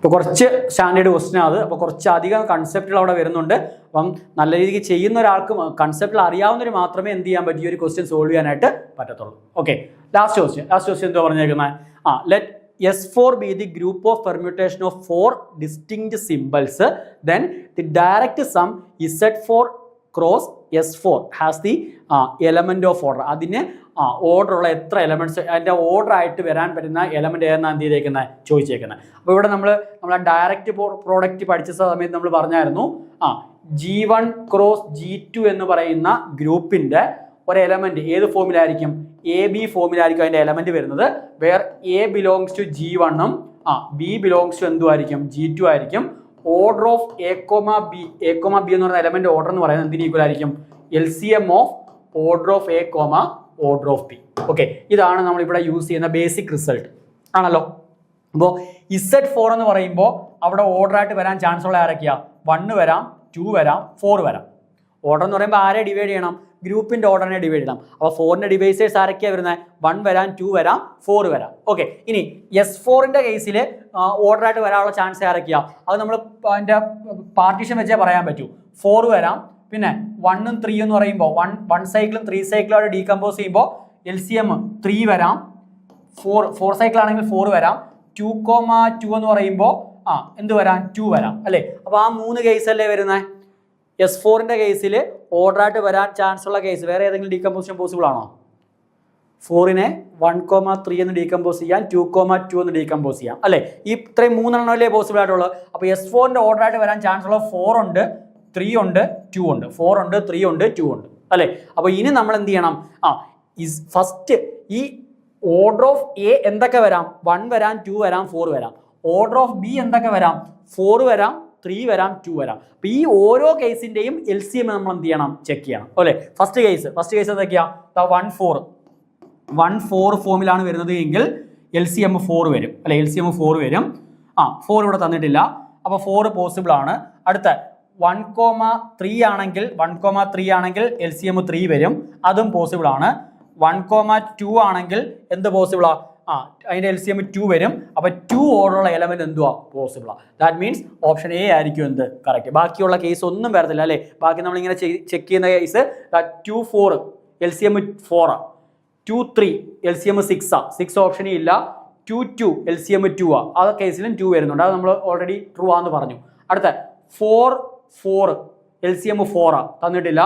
ഇപ്പോൾ കുറച്ച് സ്റ്റാൻഡേർഡ് ക്വസ്റ്റ്യൻ അത്. അപ്പോൾ കുറച്ച് അധികം കൺസെപ്റ്റുകൾ അവിടെ വരുന്നുണ്ട്. അപ്പം നല്ല രീതിക്ക് ചെയ്യുന്ന ഒരാൾക്ക് കൺസെപ്റ്റിൽ അറിയാവുന്നവർ മാത്രമേ എന്ത് ചെയ്യാൻ പറ്റും, ഈ ഒരു ക്വസ്റ്റ്യൻ സോൾവ് ചെയ്യാനായിട്ട് പറ്റത്തുള്ളൂ. ഓക്കെ, ലാസ്റ്റ് ക്വസ്റ്റ്യൻ എന്തോ പറഞ്ഞേക്കുന്നത്, let S4 be the group of permutation of 4 distinct symbols, then the direct sum Z4 cross S4 has the element of order. അതിന് ഓർഡർ ഉള്ള എത്ര എലമെന്റ്സ്, അതിൻ്റെ ഓർഡർ ആയിട്ട് വരാൻ പറ്റുന്ന എലമെന്റ് ഏതെന്നാണ് എന്ത് ചെയ്തേക്കുന്നത്, ചോദിച്ചേക്കുന്നത്. അപ്പോൾ ഇവിടെ നമ്മളെ ഡയറക്റ്റ് പ്രോഡക്റ്റ് പഠിച്ച സമയത്ത് നമ്മൾ പറഞ്ഞായിരുന്നു, G1 ക്രോസ് G2 എന്ന് പറയുന്ന ഗ്രൂപ്പിന്റെ ഒരു എലമെന്റ് ഏത് ഫോമിലായിരിക്കും, AB ഫോമിലായിരിക്കും അതിന്റെ എലമെന്റ് വരുന്നത്. Where A belongs to G1 B belongs to എന്തുമായിരിക്കും, G2 ആയിരിക്കും. ഓർഡർ ഓഫ് A, B എന്ന് പറയുന്ന എലമെന്റ് ഓർഡർ എന്ന് പറയുന്നത് എന്തിന് ഈക്വൽ ആയിരിക്കും, LCM of order of A, order of B. Okay, ഇതാണ് നമ്മൾ ഇവിടെ യൂസ് ചെയ്യുന്ന ബേസിക് റിസൾട്ട് ആണല്ലോ. അപ്പോൾ Z4 എന്ന് പറയുമ്പോൾ അവിടെ ഓർഡർ ആയിട്ട് വരാൻ ചാൻസ് ഉള്ള ആരൊക്കെയാ, 1 വരാം, 2 വരാം, 4 വരാം. ഓർഡർ എന്ന് പറയുമ്പോൾ ആരെ ഡിവൈഡ് ചെയ്യണം, ഗ്രൂപ്പിന്റെ ഓർഡറിനെ ഡിവൈഡ് ചെയ്യണം. അപ്പോൾ 4ന്റെ ഡിവൈസേഴ്സ് ആരൊക്കെയാണ് വരുന്നത്, 1 വരാം, 2 വരാം, 4 വരാം. ഓക്കെ, ഇനി S4ന്റെ കേസിൽ ഓർഡർ ആയിട്ട് വരാനുള്ള ചാൻസ് ആരൊക്കെയാ, അത് നമ്മൾ അതിന്റെ പാർട്ടീഷൻ വെച്ചേ പറയാൻ പറ്റൂ. 4 വരാം, പിന്നെ 1ഉം 3 എന്ന് പറയുമ്പോൾ 1 സൈക്കിളും 3 സൈക്കിളും ഡീകമ്പോസ് ചെയ്യുമ്പോൾ LCM 3 വരാം, 4 സൈക്കിൾ ആണെങ്കിൽ 4 വരാം, 2,2 എന്ന് പറയുമ്പോൾ എന്ത് വരാം, 2 വരാം അല്ലേ. അപ്പോൾ ആ 3 കേസല്ലേ വരുന്നത്. S4ന്റെ കേസിൽ ഓർഡർ ആയിട്ട് വരാൻ ചാൻസ് ഉള്ള കേസ് വേറെ ഏതെങ്കിലും ഡീകമ്പോസിഷൻ പോസിബിൾ ആണോ? 4നെ 1,3 എന്ന് ഡീകമ്പോസ് ചെയ്യാം, 2,2 എന്ന് ഡീകമ്പോസ് ചെയ്യാം അല്ലേ. ഈ ഇത്രയും 3 എണ്ണമല്ലേ പോസിബിൾ ആയിട്ടുള്ളത്. അപ്പോൾ S4ന്റെ ഓർഡർ ആയിട്ട് വരാൻ ചാൻസ് ഉള്ള 4 ഉണ്ട്, 3 ഉണ്ട്, 2 ഉണ്ട്. 4 ഉണ്ട്, 3 ഉണ്ട്, 2 ഉണ്ട് അല്ലേ. അപ്പോൾ ഇനി നമ്മൾ എന്ത് ചെയ്യണം, ഫസ്റ്റ് ഈ ഓർഡർ ഓഫ് A എന്തൊക്കെ വരാം, 1 വരാം, 2 വരാം, 4 വരാം. ഓർഡർ ഓഫ് B എന്തൊക്കെ വരാം, 4 വരാം, 3 വരാം, 2 വരാം. അപ്പോൾ ഈ ഓരോ കേസിന്റെയും LCM നമ്മൾ എന്ത് ചെയ്യണം, ചെക്ക് ചെയ്യണം അല്ലേ. ഫസ്റ്റ് കേസ് എന്തൊക്കെയാ, 1,4 ഫോമിലാണ് വരുന്നത് എങ്കിൽ LCM 4 വരും അല്ലെ. LCM 4 വരും. 4 ഇവിടെ തന്നിട്ടില്ല, അപ്പോൾ 4 പോസിബിൾ ആണ്. അടുത്ത 1,3 ആണെങ്കിൽ LCM 3 വരും, അതും പോസിബിൾ ആണ്. 1,2 ആണെങ്കിൽ എന്ത് പോസിബിളാ, അതിന്റെ LCM 2 വരും. അപ്പൊ 2 ഓർഡറുള്ള എലമെന്റ് എന്തുവാ, പോസിബിളാ. ദാറ്റ് മീൻസ് ഓപ്ഷൻ A ആയിരിക്കും എന്ത് കറക്റ്റ്. ബാക്കിയുള്ള കേസ് ഒന്നും വരത്തില്ല അല്ലേ. ബാക്കി നമ്മളിങ്ങനെ ചെക്ക് ചെയ്യുന്ന കേസ് 2, 4 LCM 4, 2, 3 LCM 6 ഓപ്ഷനേ ഇല്ല. 2, 2 LCM 2 ആ കേസിലും 2 വരുന്നുണ്ട്, അത് നമ്മൾ ഓൾറെഡി ട്രൂ ആന്ന് പറഞ്ഞു. അടുത്ത 4, 4 LCM 4 തന്നിട്ടില്ല.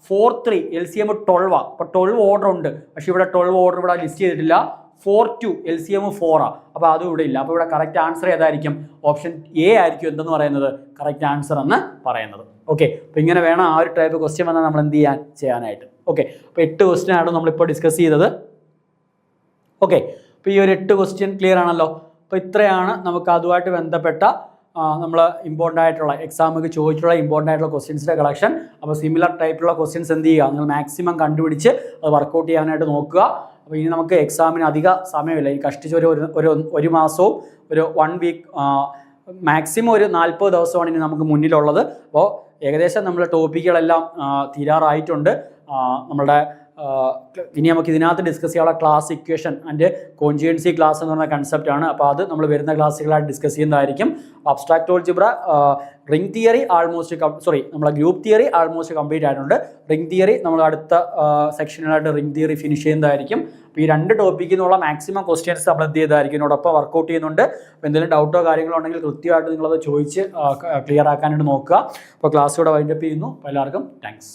4, 3 LCM 12 അപ്പൊ 12 ഓർഡർ ഉണ്ട്, പക്ഷെ ഇവിടെ 12 ഓർഡർ ഇവിടെ ലിസ്റ്റ് ചെയ്തിട്ടില്ല. 4, 2 LCM 4 അപ്പോൾ അതും ഇവിടെ ഇല്ല. അപ്പോൾ ഇവിടെ കറക്റ്റ് ആൻസർ ഏതായിരിക്കും, ഓപ്ഷൻ A ആയിരിക്കും എന്തെന്ന് പറയുന്നത് കറക്റ്റ് ആൻസർ എന്ന് പറയുന്നത്. ഓക്കെ, അപ്പോൾ ഇങ്ങനെ വേണം ആ ഒരു ടൈപ്പ് ക്വസ്റ്റ്യൻ വന്നാൽ നമ്മൾ എന്ത് ചെയ്യാനായിട്ട്. ഓക്കെ, അപ്പോൾ 8 ക്വസ്റ്റ്യൻ ആണ് നമ്മളിപ്പോൾ ഡിസ്കസ് ചെയ്തത്. ഓക്കെ, അപ്പോൾ ഈ ഒരു 8 ക്വസ്റ്റ്യൻ ക്ലിയർ ആണല്ലോ. അപ്പോൾ ഇത്രയാണ് നമുക്ക് അതുമായിട്ട് ബന്ധപ്പെട്ട നമ്മൾ ഇമ്പോർട്ടൻ്റ് ആയിട്ടുള്ള എക്സാമിക്ക് ചോദിച്ചിട്ടുള്ള ഇമ്പോർട്ടൻ്റ് ആയിട്ടുള്ള ക്വസ്റ്റ്യൻസിൻ്റെ കളക്ഷൻ. അപ്പോൾ സിമിലർ ടൈപ്പിലുള്ള ക്വസ്റ്റ്യൻസ് എന്ത് ചെയ്യുക, നിങ്ങൾ മാക്സിമം കണ്ടുപിടിച്ച് അത് വർക്കൗട്ട് ചെയ്യാനായിട്ട് നോക്കുക. അപ്പോൾ ഇനി നമുക്ക് എക്സാമിന് അധിക സമയമില്ല. ഈ കഷ്ടിച്ച് ഒരു മാസവും ഒരു 1 വീക്ക് മാക്സിമം ഒരു 40 ദിവസമാണ് ഇനി നമുക്ക് മുന്നിലുള്ളത്. അപ്പോൾ ഏകദേശം നമ്മുടെ ടോപ്പിക്കുകളെല്ലാം തീരാറായിട്ടുണ്ട്. നമ്മളുടെ ഇനി നമുക്ക് ഇതിനകത്ത് ഡിസ്കസ് ചെയ്യാനുള്ള ക്ലാസ് ഇക്വേഷൻ ആൻഡ് കോൺജുഗൻസി ക്ലാസ് എന്ന് പറഞ്ഞ കൺസെപ്റ്റ് ആണ്. അപ്പോൾ അത് നമ്മൾ വരുന്ന ക്ലാസ്സുകളായിട്ട് ഡിസ്കസ് ചെയ്യുന്നതായിരിക്കും. അബ്സ്ട്രാക്ട് ആൾജിബ്ര, റിംഗ് തിയറി നമ്മളെ ഗ്രൂപ്പ് തിയറി ആൾമോസ്റ്റ് കംപ്ലീറ്റ് ആയിട്ടുണ്ട്. റിംഗ് തിയറി നമ്മൾ അടുത്ത സെക്ഷനിലായിട്ട് റിംഗ് തിയറി ഫിനിഷ് ചെയ്യുന്നതായിരിക്കും. അപ്പോൾ ഈ 2 ടോപ്പിക്കിൽ നിന്നുള്ള മാക്സിമം ക്വസ്റ്റ്യൻസ് നമ്മൾ എന്ത് ചെയ്തായിരിക്കും ഇതിനോടൊപ്പം വർക്കൗട്ട് ചെയ്യുന്നുണ്ട്. അപ്പോൾ എന്തെങ്കിലും ഡൗട്ടോ കാര്യങ്ങളോ ഉണ്ടെങ്കിൽ കൃത്യമായിട്ട് നിങ്ങളത് ചോദിച്ച് ക്ലിയർ ആക്കാനായിട്ട് നോക്കുക. അപ്പോൾ ക്ലാസ് ഇവിടെ വൈൻഡപ്പ് ചെയ്യുന്നു. അപ്പോൾ എല്ലാവർക്കും താങ്ക്സ്.